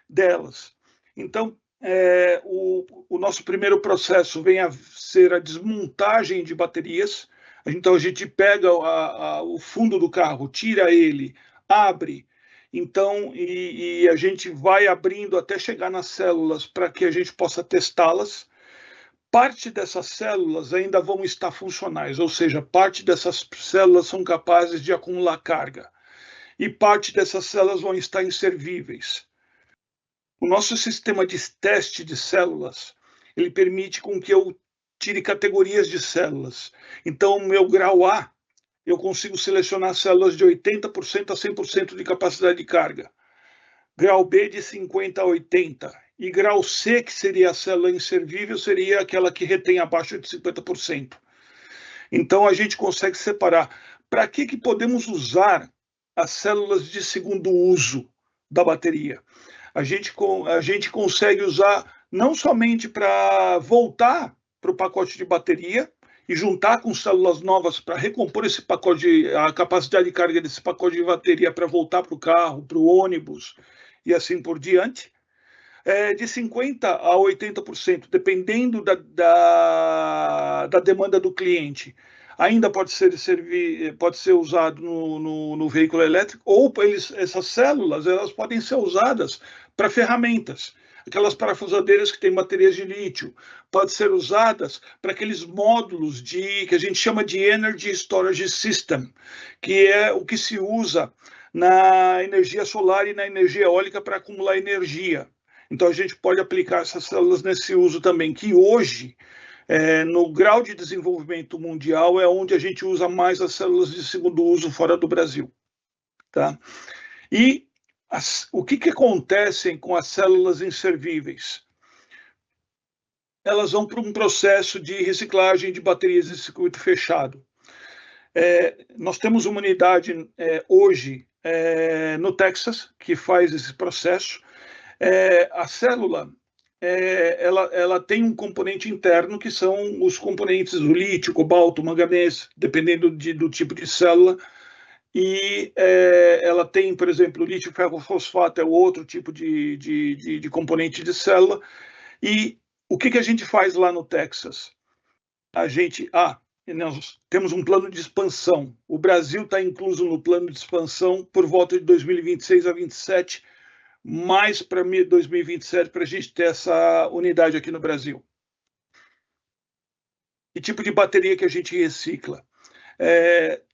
delas. Então, o nosso primeiro processo vem a ser a desmontagem de baterias. Então, a gente pega o fundo do carro, tira ele, abre, então, e a gente vai abrindo até chegar nas células para que a gente possa testá-las. Parte dessas células ainda vão estar funcionais, ou seja, parte dessas células são capazes de acumular carga, e parte dessas células vão estar inservíveis. O nosso sistema de teste de células, ele permite com que eu tire categorias de células. Então, o meu grau A, eu consigo selecionar células de 80% a 100% de capacidade de carga. Grau B de 50% a 80%. E grau C, que seria a célula inservível, seria aquela que retém abaixo de 50%. Então, a gente consegue separar. Para que podemos usar as células de segundo uso da bateria? A gente consegue usar não somente para voltar para o pacote de bateria e juntar com células novas para recompor esse pacote, a capacidade de carga desse pacote de bateria para voltar para o carro, para o ônibus e assim por diante, de 50% a 80%, dependendo da demanda do cliente. Ainda pode ser usado no veículo elétrico, ou essas células elas podem ser usadas para ferramentas. Aquelas parafusadeiras que têm baterias de lítio, podem ser usadas para aqueles módulos que a gente chama de Energy Storage System, que é o que se usa na energia solar e na energia eólica para acumular energia. Então, a gente pode aplicar essas células nesse uso também, que hoje, no grau de desenvolvimento mundial, é onde a gente usa mais as células de segundo uso fora do Brasil. Tá? E o que acontece com as células inservíveis? Elas vão para um processo de reciclagem de baterias de circuito fechado. Nós temos uma unidade hoje no Texas que faz esse processo. A célula ela tem um componente interno que são os componentes do lítio, cobalto, manganês, dependendo do tipo de célula. E ela tem, por exemplo, o lítio ferrofosfato é outro tipo de componente de célula. E o que a gente faz lá no Texas? Nós temos um plano de expansão. O Brasil está incluso no plano de expansão por volta de 2026 a 2027, mais para 2027, para a gente ter essa unidade aqui no Brasil. Que tipo de bateria que a gente recicla?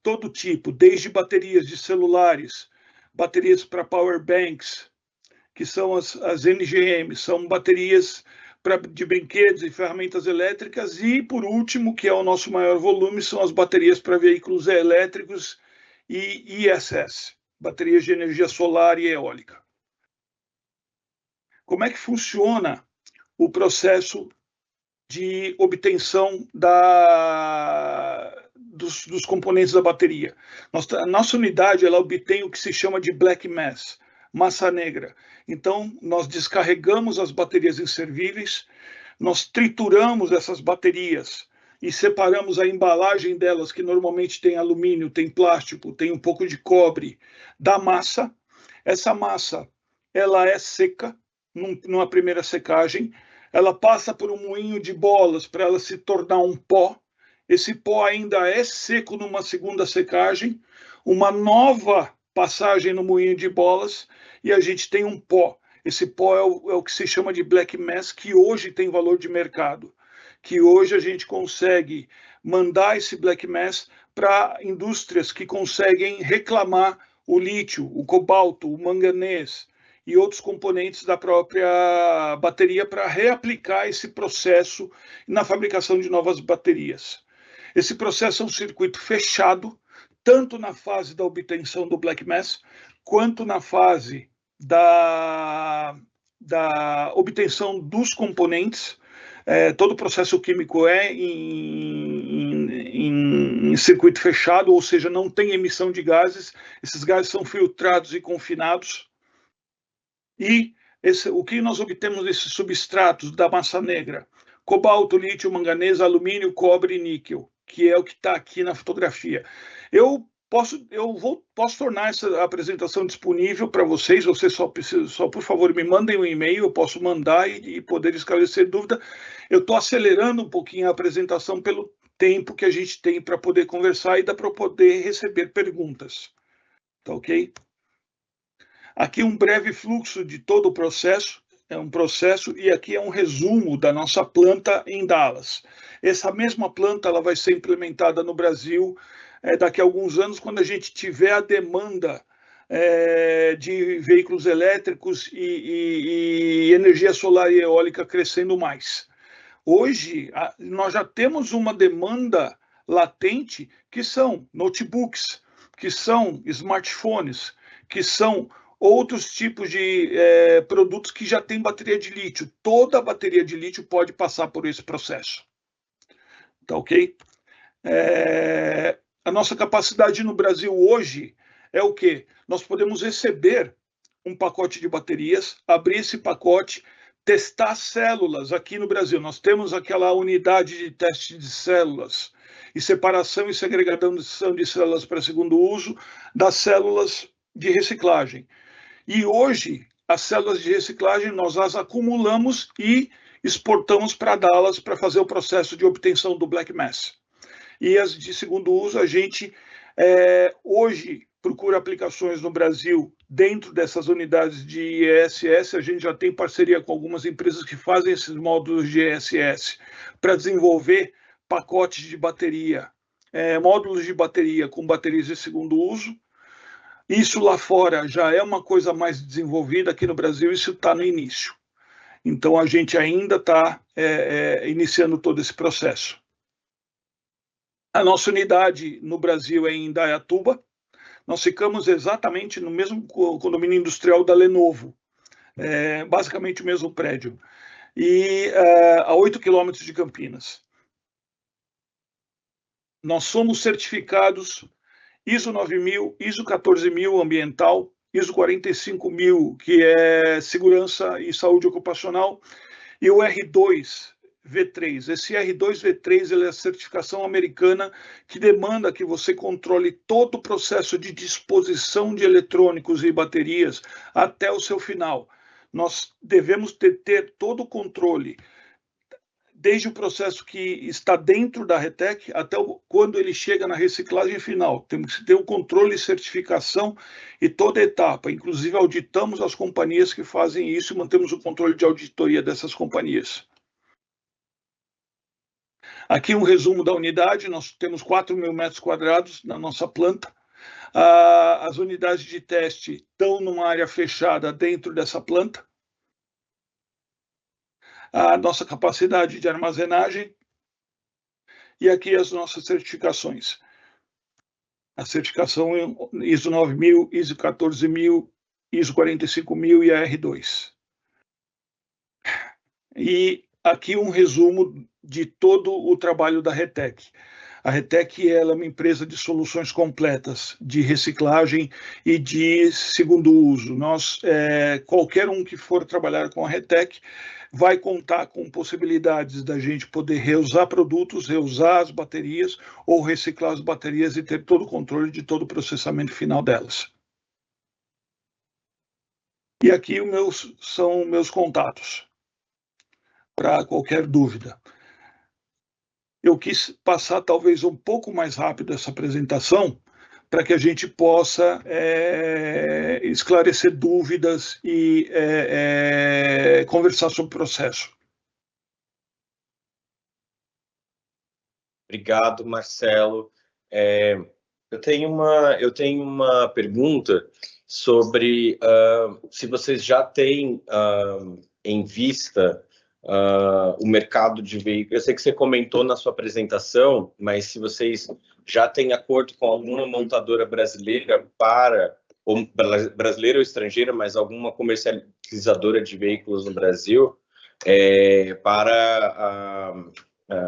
Todo tipo, desde baterias de celulares, baterias para power banks, que são as NGM, são baterias de brinquedos e ferramentas elétricas, e, por último, que é o nosso maior volume, são as baterias para veículos elétricos e ISS, baterias de energia solar e eólica. Como é que funciona o processo de obtenção dos componentes da bateria? A nossa unidade ela obtém o que se chama de black mass, massa negra. Então, nós descarregamos as baterias inservíveis, nós trituramos essas baterias e separamos a embalagem delas, que normalmente tem alumínio, tem plástico, tem um pouco de cobre, da massa. Essa massa ela é seca, numa primeira secagem, ela passa por um moinho de bolas para ela se tornar um pó. Esse pó ainda é seco numa segunda secagem, uma nova passagem no moinho de bolas, e a gente tem um pó. Esse pó é o que se chama de black mass, que hoje tem valor de mercado, que hoje a gente consegue mandar esse black mass para indústrias que conseguem reclamar o lítio, o cobalto, o manganês e outros componentes da própria bateria para reaplicar esse processo na fabricação de novas baterias. Esse processo é um circuito fechado, tanto na fase da obtenção do black mass, quanto na fase da obtenção dos componentes. Todo o processo químico é em circuito fechado, ou seja, não tem emissão de gases. Esses gases são filtrados e confinados. E o que nós obtemos desses substratos da massa negra? Cobalto, lítio, manganês, alumínio, cobre e níquel, que é o que está aqui na fotografia. Eu posso tornar essa apresentação disponível para vocês. Vocês só por favor, me mandem um e-mail, eu posso mandar e poder esclarecer dúvida. Eu estou acelerando um pouquinho a apresentação pelo tempo que a gente tem para poder conversar e dá para poder receber perguntas. Tá ok? Aqui um breve fluxo de todo o processo. É um processo, e aqui é um resumo da nossa planta em Dallas. Essa mesma planta ela vai ser implementada no Brasil daqui a alguns anos, quando a gente tiver a demanda de veículos elétricos e energia solar e eólica crescendo mais. Hoje, nós já temos uma demanda latente, que são notebooks, que são smartphones, que são outros tipos de produtos que já têm bateria de lítio. Toda a bateria de lítio pode passar por esse processo. Tá ok? A nossa capacidade no Brasil hoje é o quê? Nós podemos receber um pacote de baterias, abrir esse pacote, testar células aqui no Brasil. Nós temos aquela unidade de teste de células e separação e segregação de células para segundo uso das células de reciclagem. E hoje, as células de reciclagem, nós as acumulamos e exportamos para Dallas para fazer o processo de obtenção do black mass. E as de segundo uso, a gente hoje procura aplicações no Brasil dentro dessas unidades de ESS. A gente já tem parceria com algumas empresas que fazem esses módulos de ESS para desenvolver pacotes de bateria, módulos de bateria com baterias de segundo uso. Isso lá fora já é uma coisa mais desenvolvida. Aqui no Brasil isso está no início. Então a gente ainda está iniciando todo esse processo. A nossa unidade no Brasil é em Indaiatuba. Nós ficamos exatamente no mesmo condomínio industrial da Lenovo, basicamente o mesmo prédio, e a 8 quilômetros de Campinas. Nós somos certificados ISO 9000, ISO 14000 ambiental, ISO 45000, que é segurança e saúde ocupacional, e o R2V3. Esse R2V3 ele é a certificação americana que demanda que você controle todo o processo de disposição de eletrônicos e baterias até o seu final. Nós devemos ter todo o controle, desde o processo que está dentro da RETEC até quando ele chega na reciclagem final. Temos que ter o controle e certificação e toda a etapa. Inclusive, auditamos as companhias que fazem isso e mantemos o controle de auditoria dessas companhias. Aqui um resumo da unidade. Nós temos 4.000 metros quadrados na nossa planta. As unidades de teste estão numa área fechada dentro dessa planta. A nossa capacidade de armazenagem e aqui as nossas certificações. A certificação ISO 9000, ISO 14000, ISO 45000 e a R2. E aqui um resumo de todo o trabalho da RETEC. A RETEC ela é uma empresa de soluções completas de reciclagem e de segundo uso. Qualquer um que for trabalhar com a RETEC vai contar com possibilidades da gente poder reusar produtos, reusar as baterias ou reciclar as baterias e ter todo o controle de todo o processamento final delas. E aqui são meus contatos para qualquer dúvida. Eu quis passar talvez um pouco mais rápido essa apresentação para que a gente possa esclarecer dúvidas e conversar sobre o processo. Obrigado, Marcelo. Eu tenho uma pergunta sobre se vocês já têm em vista o mercado de veículos. Eu sei que você comentou na sua apresentação, mas se vocês já têm acordo com alguma montadora brasileira ou brasileira ou estrangeira, mas alguma comercializadora de veículos no Brasil, para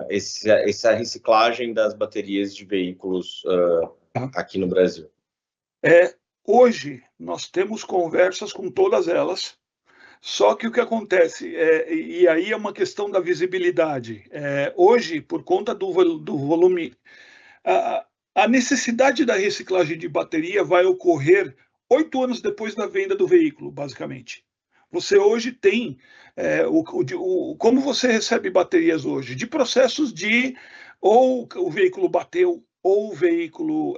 essa reciclagem das baterias de veículos aqui no Brasil? Hoje, nós temos conversas com todas elas, só que o que acontece, e aí é uma questão da visibilidade. Hoje, por conta do volume, a necessidade da reciclagem de bateria vai ocorrer 8 anos depois da venda do veículo, basicamente. Você hoje tem, como você recebe baterias hoje? De processos de, ou o veículo bateu, ou o veículo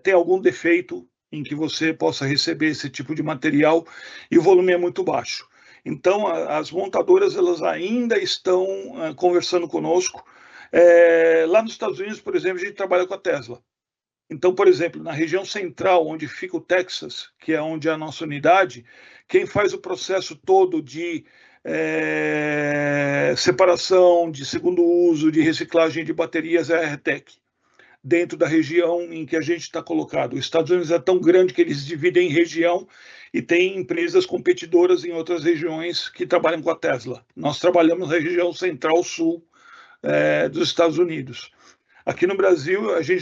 tem algum defeito em que você possa receber esse tipo de material, e o volume é muito baixo. Então, as montadoras elas ainda estão conversando conosco. Lá nos Estados Unidos, por exemplo, a gente trabalha com a Tesla. Então, por exemplo, na região central, onde fica o Texas, que é onde é a nossa unidade, quem faz o processo todo de separação, de segundo uso, de reciclagem de baterias é a RTEC, dentro da região em que a gente está colocado. Os Estados Unidos é tão grande que eles dividem em região e tem empresas competidoras em outras regiões que trabalham com a Tesla. Nós trabalhamos na região central-sul dos Estados Unidos. Aqui no Brasil, a gente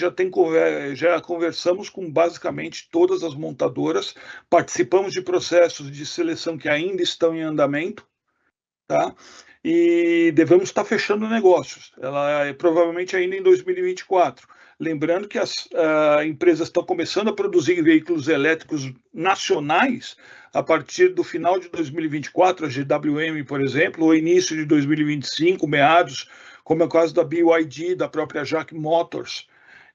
já conversamos com basicamente todas as montadoras, participamos de processos de seleção que ainda estão em andamento, tá? E devemos estar fechando negócios, provavelmente ainda em 2024. Lembrando que as empresas estão começando a produzir veículos elétricos nacionais a partir do final de 2024, a GWM, por exemplo, ou início de 2025, meados, como é o caso da BYD, da própria JAC Motors,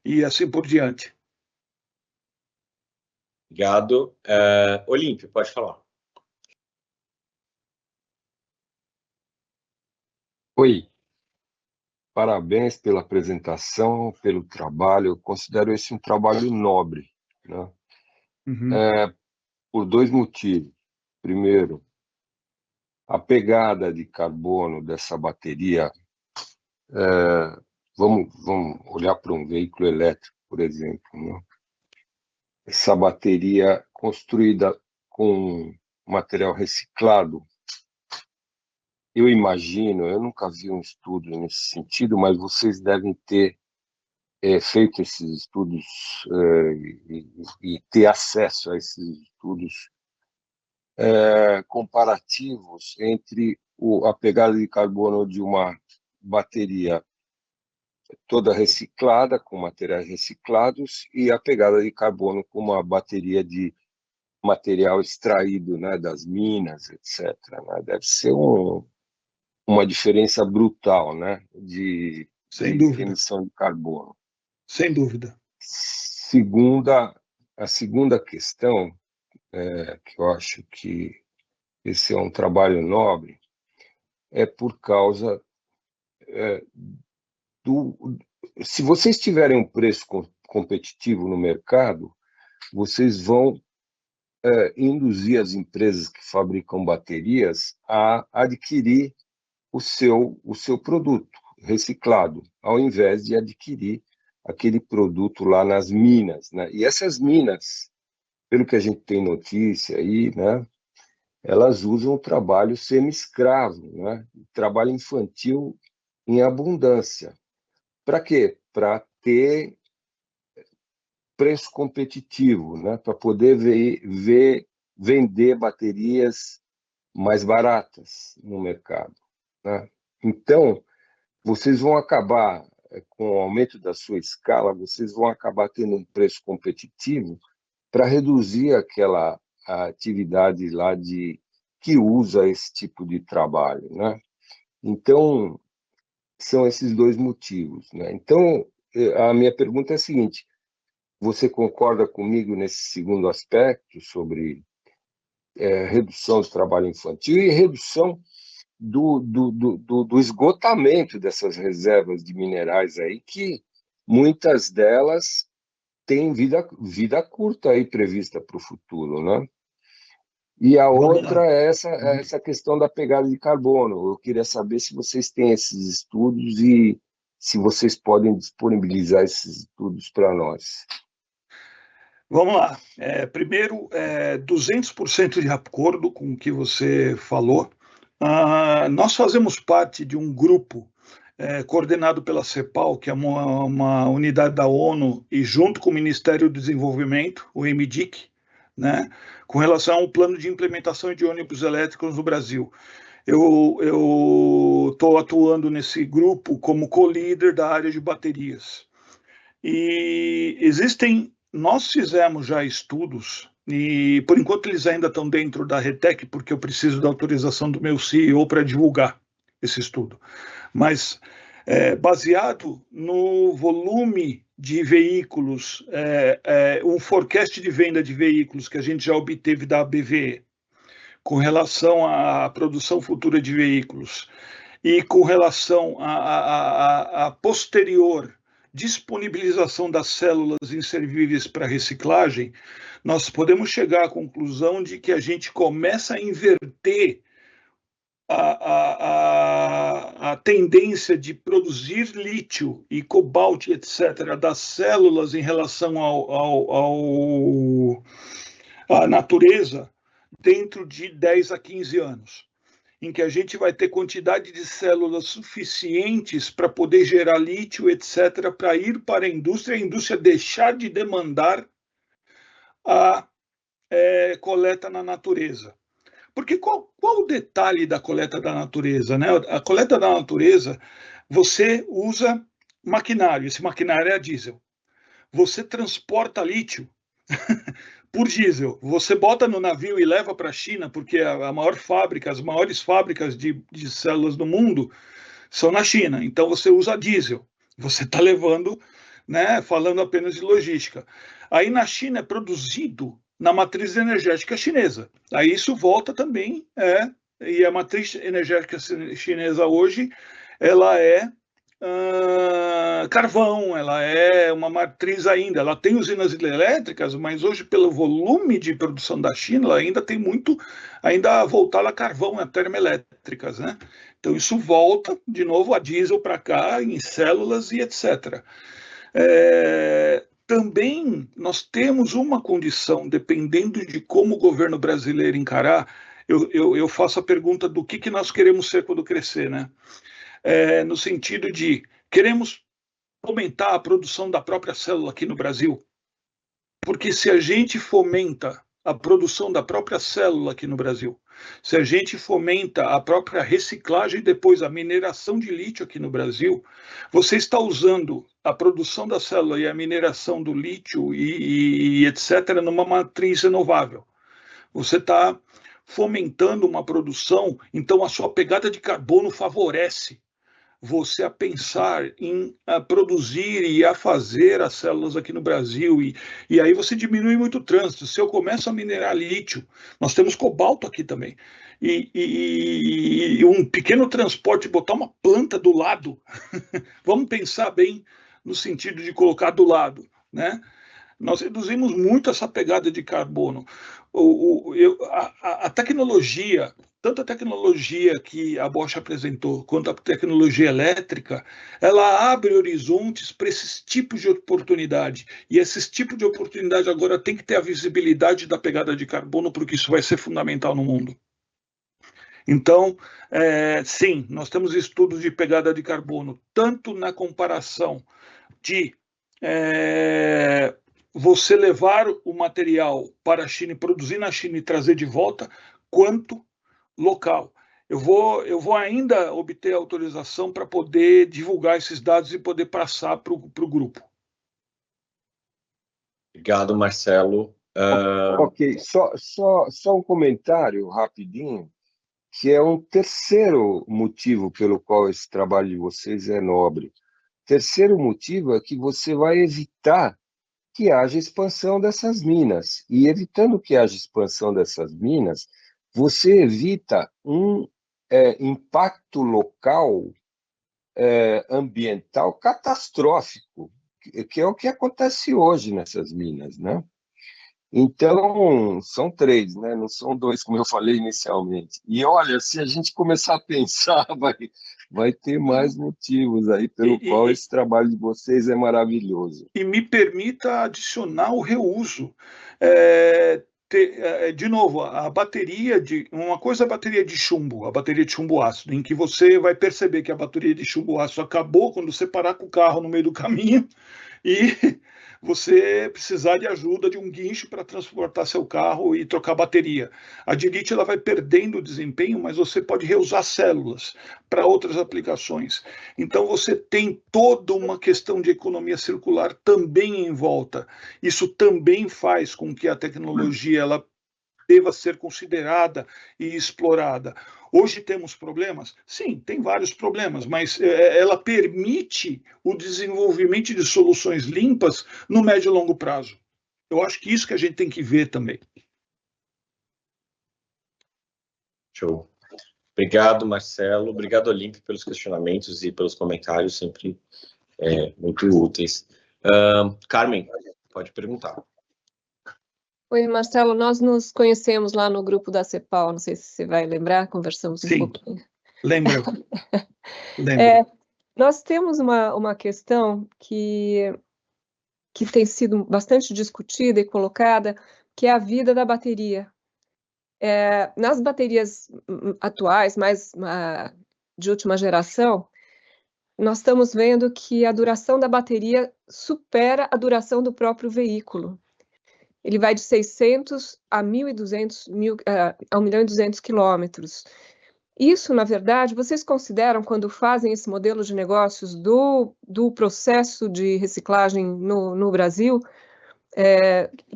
e assim por diante. Obrigado. Olímpio, pode falar. Oi, parabéns pela apresentação, pelo trabalho. Eu considero esse um trabalho nobre, né? Por 2 motivos. Primeiro, a pegada de carbono dessa bateria. Vamos olhar para um veículo elétrico, por exemplo, né? Essa bateria construída com material reciclado, eu imagino, eu nunca vi um estudo nesse sentido, mas vocês devem ter feito esses estudos e ter acesso a esses estudos comparativos entre a pegada de carbono de uma bateria toda reciclada, com materiais reciclados, e a pegada de carbono com uma bateria de material extraído, né, das minas, etc. Né? Deve ser uma diferença brutal, né, de emissão de carbono. Sem dúvida. A segunda questão, que eu acho que esse é um trabalho nobre, é por causa se vocês tiverem um preço competitivo no mercado, vocês vão induzir as empresas que fabricam baterias a adquirir o seu produto reciclado, ao invés de adquirir aquele produto lá nas minas, né? E essas minas, pelo que a gente tem notícia aí, né, elas usam o trabalho semi-escravo, né? Trabalho infantil em abundância. Para quê? Para ter preço competitivo, né? Para poder vender baterias mais baratas no mercado, né? Então, vocês vão acabar, com o aumento da sua escala, vocês vão acabar tendo um preço competitivo para reduzir aquela atividade lá que usa esse tipo de trabalho, né? Então, são esses 2 motivos, né? Então, a minha pergunta é a seguinte: você concorda comigo nesse segundo aspecto sobre redução do trabalho infantil e redução do esgotamento dessas reservas de minerais aí, que muitas delas têm vida curta aí prevista para o futuro, né? E a outra é essa questão da pegada de carbono. Eu queria saber se vocês têm esses estudos e se vocês podem disponibilizar esses estudos para nós. Vamos lá. Primeiro, 200% de acordo com o que você falou. Nós fazemos parte de um grupo coordenado pela CEPAL, que é uma unidade da ONU, e junto com o Ministério do Desenvolvimento, o MDIC, né, com relação ao plano de implementação de ônibus elétricos no Brasil. Eu estou atuando nesse grupo como co-líder da área de baterias. E nós fizemos já estudos, e por enquanto eles ainda estão dentro da RETEC, porque eu preciso da autorização do meu CEO para divulgar esse estudo. Mas baseado no volume de veículos, um forecast de venda de veículos que a gente já obteve da ABVE, com relação à produção futura de veículos, e com relação à posterior disponibilização das células inservíveis para reciclagem, nós podemos chegar à conclusão de que a gente começa a inverter a tendência de produzir lítio e cobalto, etc., das células em relação à natureza dentro de 10 a 15 anos, em que a gente vai ter quantidade de células suficientes para poder gerar lítio, etc., para ir para a indústria deixar de demandar a coleta na natureza. Porque qual o detalhe da coleta da natureza, né? A coleta da natureza, você usa maquinário, esse maquinário é a diesel. Você transporta lítio por diesel. Você bota no navio e leva para a China, porque as maiores fábricas de células do mundo são na China. Então você usa diesel. Você está levando, né, falando apenas de logística. Aí na China é produzido na matriz energética chinesa. Aí isso volta também, e a matriz energética chinesa hoje, ela é carvão, ela é uma matriz ainda, ela tem usinas elétricas, mas hoje, pelo volume de produção da China, ela ainda tem muito, ainda voltada a carvão, a termoelétricas, né? Então isso volta, de novo, a diesel para cá, em células e etc. Também nós temos uma condição, dependendo de como o governo brasileiro encarar, eu faço a pergunta do que nós queremos ser quando crescer, né? No sentido de, queremos fomentar a produção da própria célula aqui no Brasil, porque se a gente fomenta a produção da própria célula aqui no Brasil, se a gente fomenta a própria reciclagem e depois a mineração de lítio aqui no Brasil, você está usando a produção da célula e a mineração do lítio e etc. numa matriz renovável. Você está fomentando uma produção, então a sua pegada de carbono favorece você a pensar em produzir e a fazer as células aqui no Brasil, e aí você diminui muito o trânsito. Se eu começo a minerar lítio, nós temos cobalto aqui também, e um pequeno transporte, botar uma planta do lado, vamos pensar bem no sentido de colocar do lado, né? Nós reduzimos muito essa pegada de carbono. A tecnologia, tanto a tecnologia que a Bosch apresentou, quanto a tecnologia elétrica, ela abre horizontes para esses tipos de oportunidade. E esses tipos de oportunidade agora tem que ter a visibilidade da pegada de carbono, porque isso vai ser fundamental no mundo. Então, sim, nós temos estudos de pegada de carbono, tanto na comparação de você levar o material para a China e produzir na China e trazer de volta, quanto local. Eu vou ainda obter autorização para poder divulgar esses dados e poder passar para o grupo. Obrigado, Marcelo. Ok, só um comentário rapidinho, que é um terceiro motivo pelo qual esse trabalho de vocês é nobre. Terceiro motivo é que você vai evitar que haja expansão dessas minas. E evitando que haja expansão dessas minas, você evita um impacto local ambiental catastrófico, que é o que acontece hoje nessas minas, né? Então, são 3, né? Não são 2, como eu falei inicialmente. E olha, se a gente começar a pensar, vai ter mais motivos aí pelo qual esse trabalho de vocês é maravilhoso. E me permita adicionar o reuso. De novo, a bateria uma coisa é a bateria de chumbo ácido, em que você vai perceber que a bateria de chumbo ácido acabou quando você parar com o carro no meio do caminho e você precisar de ajuda de um guincho para transportar seu carro e trocar bateria. A de lítio ela vai perdendo o desempenho, mas você pode reusar células para outras aplicações. Então você tem toda uma questão de economia circular também em volta. Isso também faz com que a tecnologia ela deva ser considerada e explorada. Hoje temos problemas? Sim, tem vários problemas, mas ela permite o desenvolvimento de soluções limpas no médio e longo prazo. Eu acho que isso que a gente tem que ver também. Show. Obrigado, Marcelo. Obrigado, Olímpio, pelos questionamentos e pelos comentários, sempre muito úteis. Carmen, pode perguntar. Oi, Marcelo, nós nos conhecemos lá no grupo da CEPAL, não sei se você vai lembrar, conversamos um pouquinho. Lembro. Nós temos uma questão que tem sido bastante discutida e colocada, que é a vida da bateria. Nas baterias atuais, mais de última geração, nós estamos vendo que a duração da bateria supera a duração do próprio veículo. Ele vai de 600 a 1.200 a 1.200.000 quilômetros. Isso, na verdade, vocês consideram, quando fazem esse modelo de negócios do processo de reciclagem no Brasil,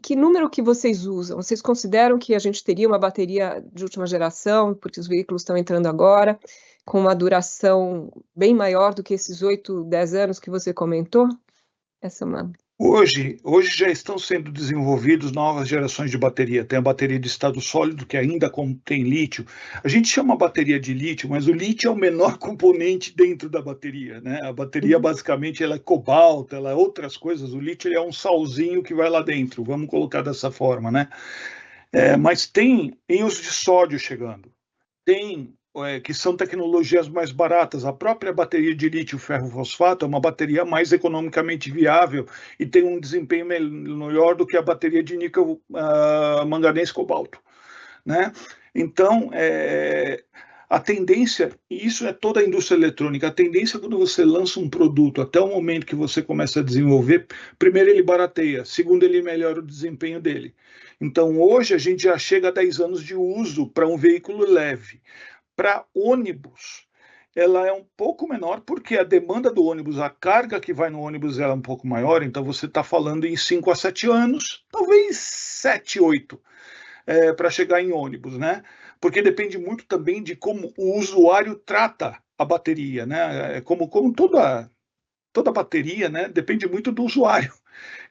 que número que vocês usam? Vocês consideram que a gente teria uma bateria de última geração, porque os veículos estão entrando agora, com uma duração bem maior do que esses 8, 10 anos que você comentou? Essa é uma... Hoje já estão sendo desenvolvidos novas gerações de bateria. Tem a bateria de estado sólido, que ainda contém lítio. A gente chama a bateria de lítio, mas o lítio é o menor componente dentro da bateria, né? A bateria, basicamente, ela é cobalto, ela é outras coisas. O lítio ele é um salzinho que vai lá dentro, vamos colocar dessa forma, né? Mas tem íons de sódio chegando. Tem que são tecnologias mais baratas. A própria bateria de lítio ferro fosfato é uma bateria mais economicamente viável e tem um desempenho melhor do que a bateria de níquel, manganês, cobalto, né? Então, a tendência, e isso é toda a indústria eletrônica, a tendência quando você lança um produto até o momento que você começa a desenvolver, primeiro ele barateia, segundo ele melhora o desempenho dele. Então, hoje a gente já chega a 10 anos de uso para um veículo leve. Para ônibus, ela é um pouco menor, porque a demanda do ônibus, a carga que vai no ônibus ela é um pouco maior, então você está falando em 5 a 7 anos, talvez 7, 8, para chegar em ônibus, né? Porque depende muito também de como o usuário trata a bateria, né? Como toda bateria, né? Depende muito do usuário,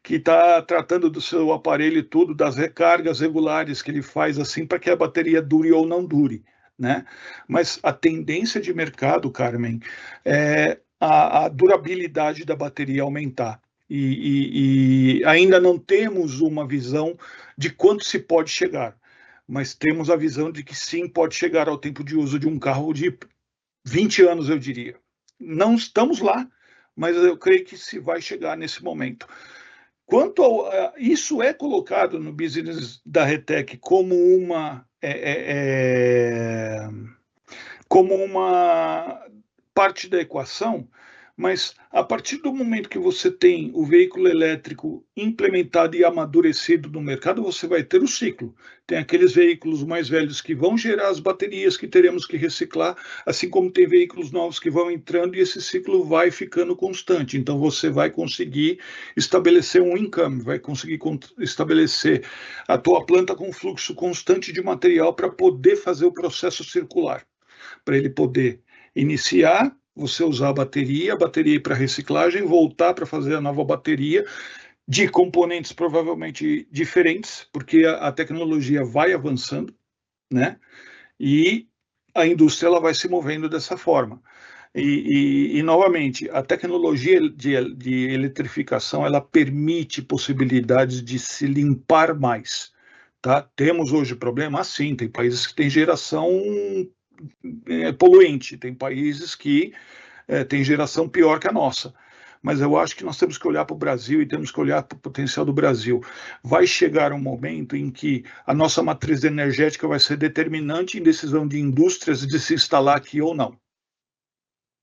que está tratando do seu aparelho e tudo, das recargas regulares que ele faz assim para que a bateria dure ou não dure, né? Mas a tendência de mercado, Carmen, é a durabilidade da bateria aumentar. E ainda não temos uma visão de quanto se pode chegar, mas temos a visão de que sim, pode chegar ao tempo de uso de um carro de 20 anos, eu diria. Não estamos lá, mas eu creio que se vai chegar nesse momento. Quanto isso é colocado no business da Retec como uma parte da equação, mas a partir do momento que você tem o veículo elétrico implementado e amadurecido no mercado, você vai ter o ciclo. Tem aqueles veículos mais velhos que vão gerar as baterias que teremos que reciclar, assim como tem veículos novos que vão entrando e esse ciclo vai ficando constante. Então você vai conseguir estabelecer um income, vai conseguir estabelecer a tua planta com fluxo constante de material para poder fazer o processo circular, para ele poder iniciar, você usar a bateria ir para reciclagem, voltar para fazer a nova bateria, de componentes provavelmente diferentes, porque a tecnologia vai avançando, né? E a indústria ela vai se movendo dessa forma. E novamente, a tecnologia de eletrificação ela permite possibilidades de se limpar mais. Tá? Temos hoje problema? Sim, tem países que têm geração poluente, tem países que têm geração pior que a nossa. Mas eu acho que nós temos que olhar para o Brasil e temos que olhar para o potencial do Brasil. Vai chegar um momento em que a nossa matriz energética vai ser determinante em decisão de indústrias de se instalar aqui ou não.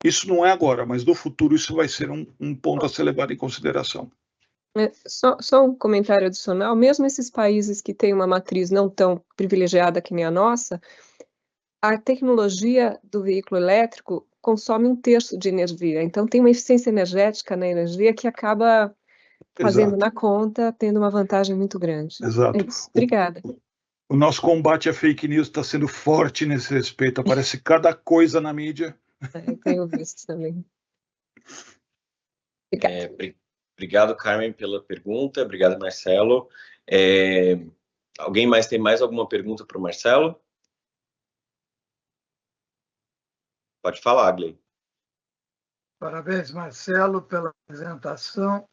Isso não é agora, mas no futuro isso vai ser um ponto a ser levado em consideração. Só um comentário adicional, mesmo esses países que têm uma matriz não tão privilegiada que nem a nossa, a tecnologia do veículo elétrico consome 1/3 de energia, então tem uma eficiência energética na energia que acaba fazendo Exato. na conta, tendo uma vantagem muito grande. Exato. É isso. Obrigada. O nosso combate à fake news está sendo forte nesse respeito, aparece cada coisa na mídia. Eu tenho visto também. Obrigada. Obrigado, Carmen, pela pergunta. Obrigado, Marcelo. Alguém mais tem mais alguma pergunta para o Marcelo? Pode falar, Gley. Parabéns, Marcelo, pela apresentação.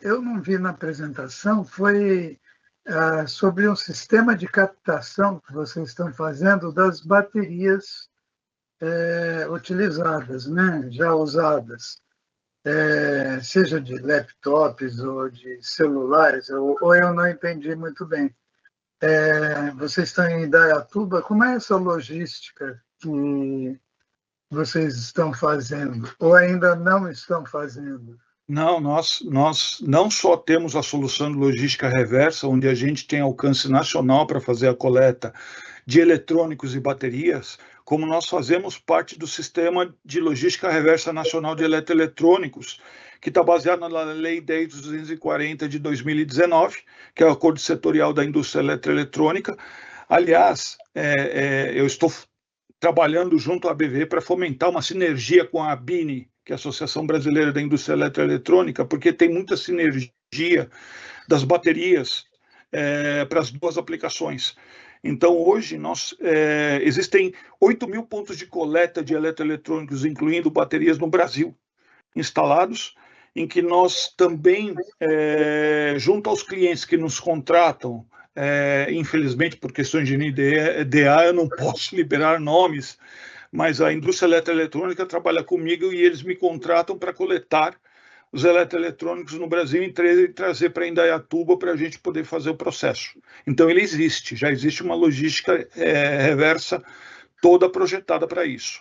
Eu não vi na apresentação, foi sobre um sistema de captação que vocês estão fazendo das baterias utilizadas, né? Já usadas, seja de laptops ou de celulares, ou eu não entendi muito bem. Vocês estão em Indaiatuba, como é essa logística que vocês estão fazendo, ou ainda não estão fazendo? Não, nós não só temos a solução de logística reversa, onde a gente tem alcance nacional para fazer a coleta de eletrônicos e baterias, como nós fazemos parte do sistema de logística reversa nacional de eletroeletrônicos, que está baseado na Lei 10.240 de 2019, que é o Acordo Setorial da Indústria Eletroeletrônica. Aliás, eu estou trabalhando junto à ABV para fomentar uma sinergia com a ABINE, que é a Associação Brasileira da Indústria Eletroeletrônica, porque tem muita sinergia das baterias para as duas aplicações. Então, hoje, existem 8.000 pontos de coleta de eletroeletrônicos, incluindo baterias, no Brasil, instalados, em que nós também, junto aos clientes que nos contratam, infelizmente, por questões de NDA, eu não posso liberar nomes, mas a indústria eletroeletrônica trabalha comigo e eles me contratam para coletar os eletroeletrônicos no Brasil e trazer para Indaiatuba para a gente poder fazer o processo. Então, ele existe, já existe uma logística reversa toda projetada para isso.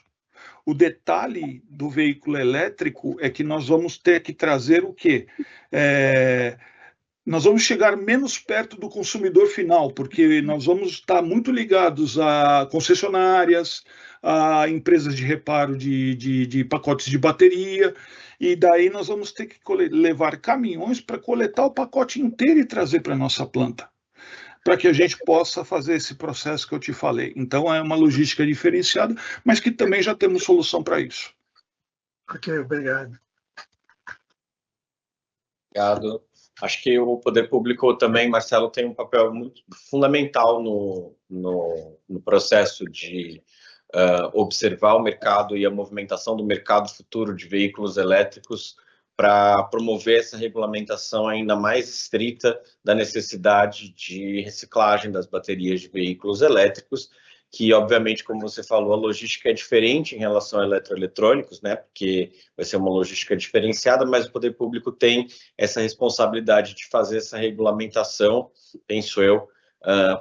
O detalhe do veículo elétrico é que nós vamos ter que trazer o quê? Nós vamos chegar menos perto do consumidor final, porque nós vamos estar muito ligados a concessionárias, a empresas de reparo de pacotes de bateria, e daí nós vamos ter que levar caminhões para coletar o pacote inteiro e trazer para a nossa planta, para que a gente possa fazer esse processo que eu te falei. Então, é uma logística diferenciada, mas que também já temos solução para isso. Ok, obrigado. Obrigado. Acho que o poder público também, Marcelo, tem um papel muito fundamental no processo de observar o mercado e a movimentação do mercado futuro de veículos elétricos para promover essa regulamentação ainda mais estrita da necessidade de reciclagem das baterias de veículos elétricos, que, obviamente, como você falou, a logística é diferente em relação a eletroeletrônicos, né? Porque vai ser uma logística diferenciada, mas o poder público tem essa responsabilidade de fazer essa regulamentação, penso eu,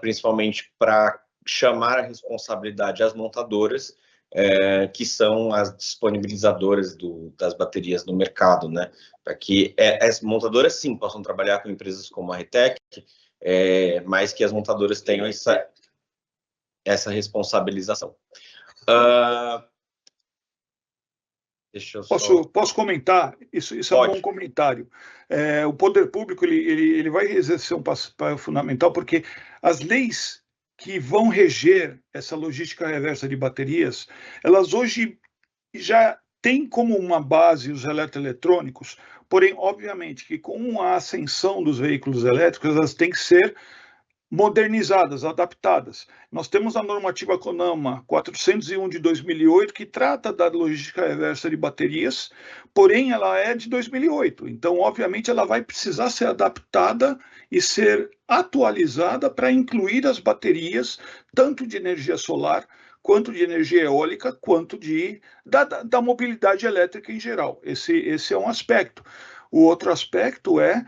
principalmente para chamar a responsabilidade às montadoras, que são as disponibilizadoras das baterias no mercado, né? Para que as montadoras, sim, possam trabalhar com empresas como a Retec, mas que as montadoras tenham essa responsabilização. Deixa eu Posso comentar? Isso é um bom comentário. O poder público ele vai exercer um papel fundamental, porque as leis que vão reger essa logística reversa de baterias, elas hoje já tem como uma base os eletroeletrônicos, porém, obviamente, que com a ascensão dos veículos elétricos, elas têm que ser modernizadas, adaptadas. Nós temos a normativa CONAMA 401 de 2008, que trata da logística reversa de baterias, porém ela é de 2008. Então, obviamente, ela vai precisar ser adaptada e ser atualizada para incluir as baterias, tanto de energia solar, quanto de energia eólica, quanto da mobilidade elétrica em geral. Esse é um aspecto. O outro aspecto é,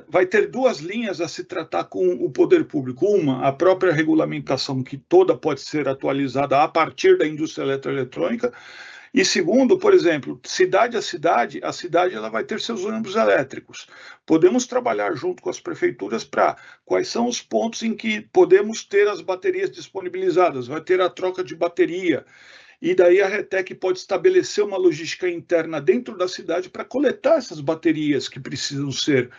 vai ter duas linhas a se tratar com o poder público. Uma, a própria regulamentação, que toda pode ser atualizada a partir da indústria eletroeletrônica. E segundo, por exemplo, cidade a cidade ela vai ter seus ônibus elétricos. Podemos trabalhar junto com as prefeituras para quais são os pontos em que podemos ter as baterias disponibilizadas. Vai ter a troca de bateria. E daí a RETEC pode estabelecer uma logística interna dentro da cidade para coletar essas baterias que precisam ser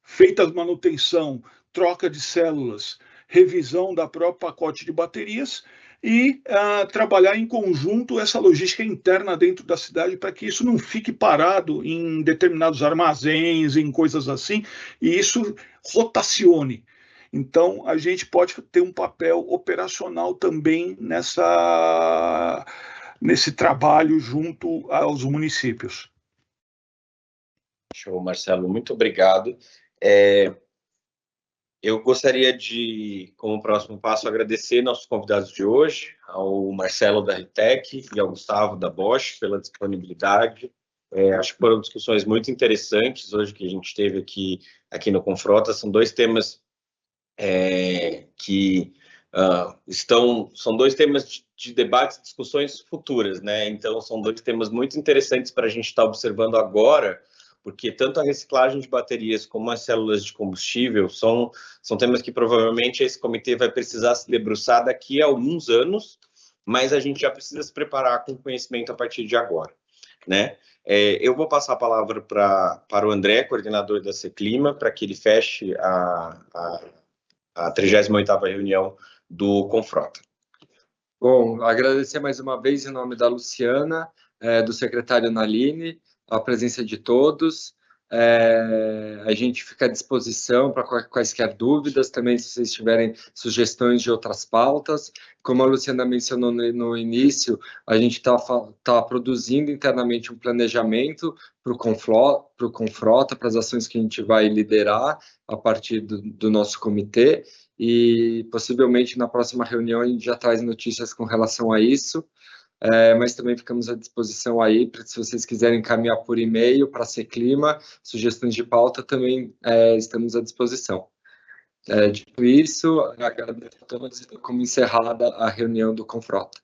feitas manutenção, troca de células, revisão da própria pacote de baterias e trabalhar em conjunto essa logística interna dentro da cidade para que isso não fique parado em determinados armazéns, em coisas assim, e isso rotacione. Então, a gente pode ter um papel operacional também nesse trabalho junto aos municípios. Show, Marcelo, muito obrigado. Eu gostaria de, como próximo passo, agradecer nossos convidados de hoje, ao Marcelo da RETEC e ao Gustavo da Bosch pela disponibilidade. Acho que foram discussões muito interessantes hoje que a gente teve aqui no Confrota. São dois temas são dois temas de debates e discussões futuras, né? Então, são dois temas muito interessantes para a gente estar observando agora, porque tanto a reciclagem de baterias como as células de combustível são temas que provavelmente esse comitê vai precisar se debruçar daqui a alguns anos, mas a gente já precisa se preparar com conhecimento a partir de agora, né? Eu vou passar a palavra para o André, coordenador da Seclima, para que ele feche a 38ª reunião do Confrota. Bom, agradecer mais uma vez em nome da Luciana, do secretário Naline, a presença de todos. A gente fica à disposição para quaisquer dúvidas, também se vocês tiverem sugestões de outras pautas. Como a Luciana mencionou no início, a gente está produzindo internamente um planejamento para o Confrota, para as ações que a gente vai liderar a partir do nosso comitê, e possivelmente na próxima reunião a gente já traz notícias com relação a isso. Mas também ficamos à disposição aí, se vocês quiserem encaminhar por e-mail para a Seclima, sugestões de pauta, também estamos à disposição. Dito isso, agradeço a todos como encerrada a reunião do Confrota.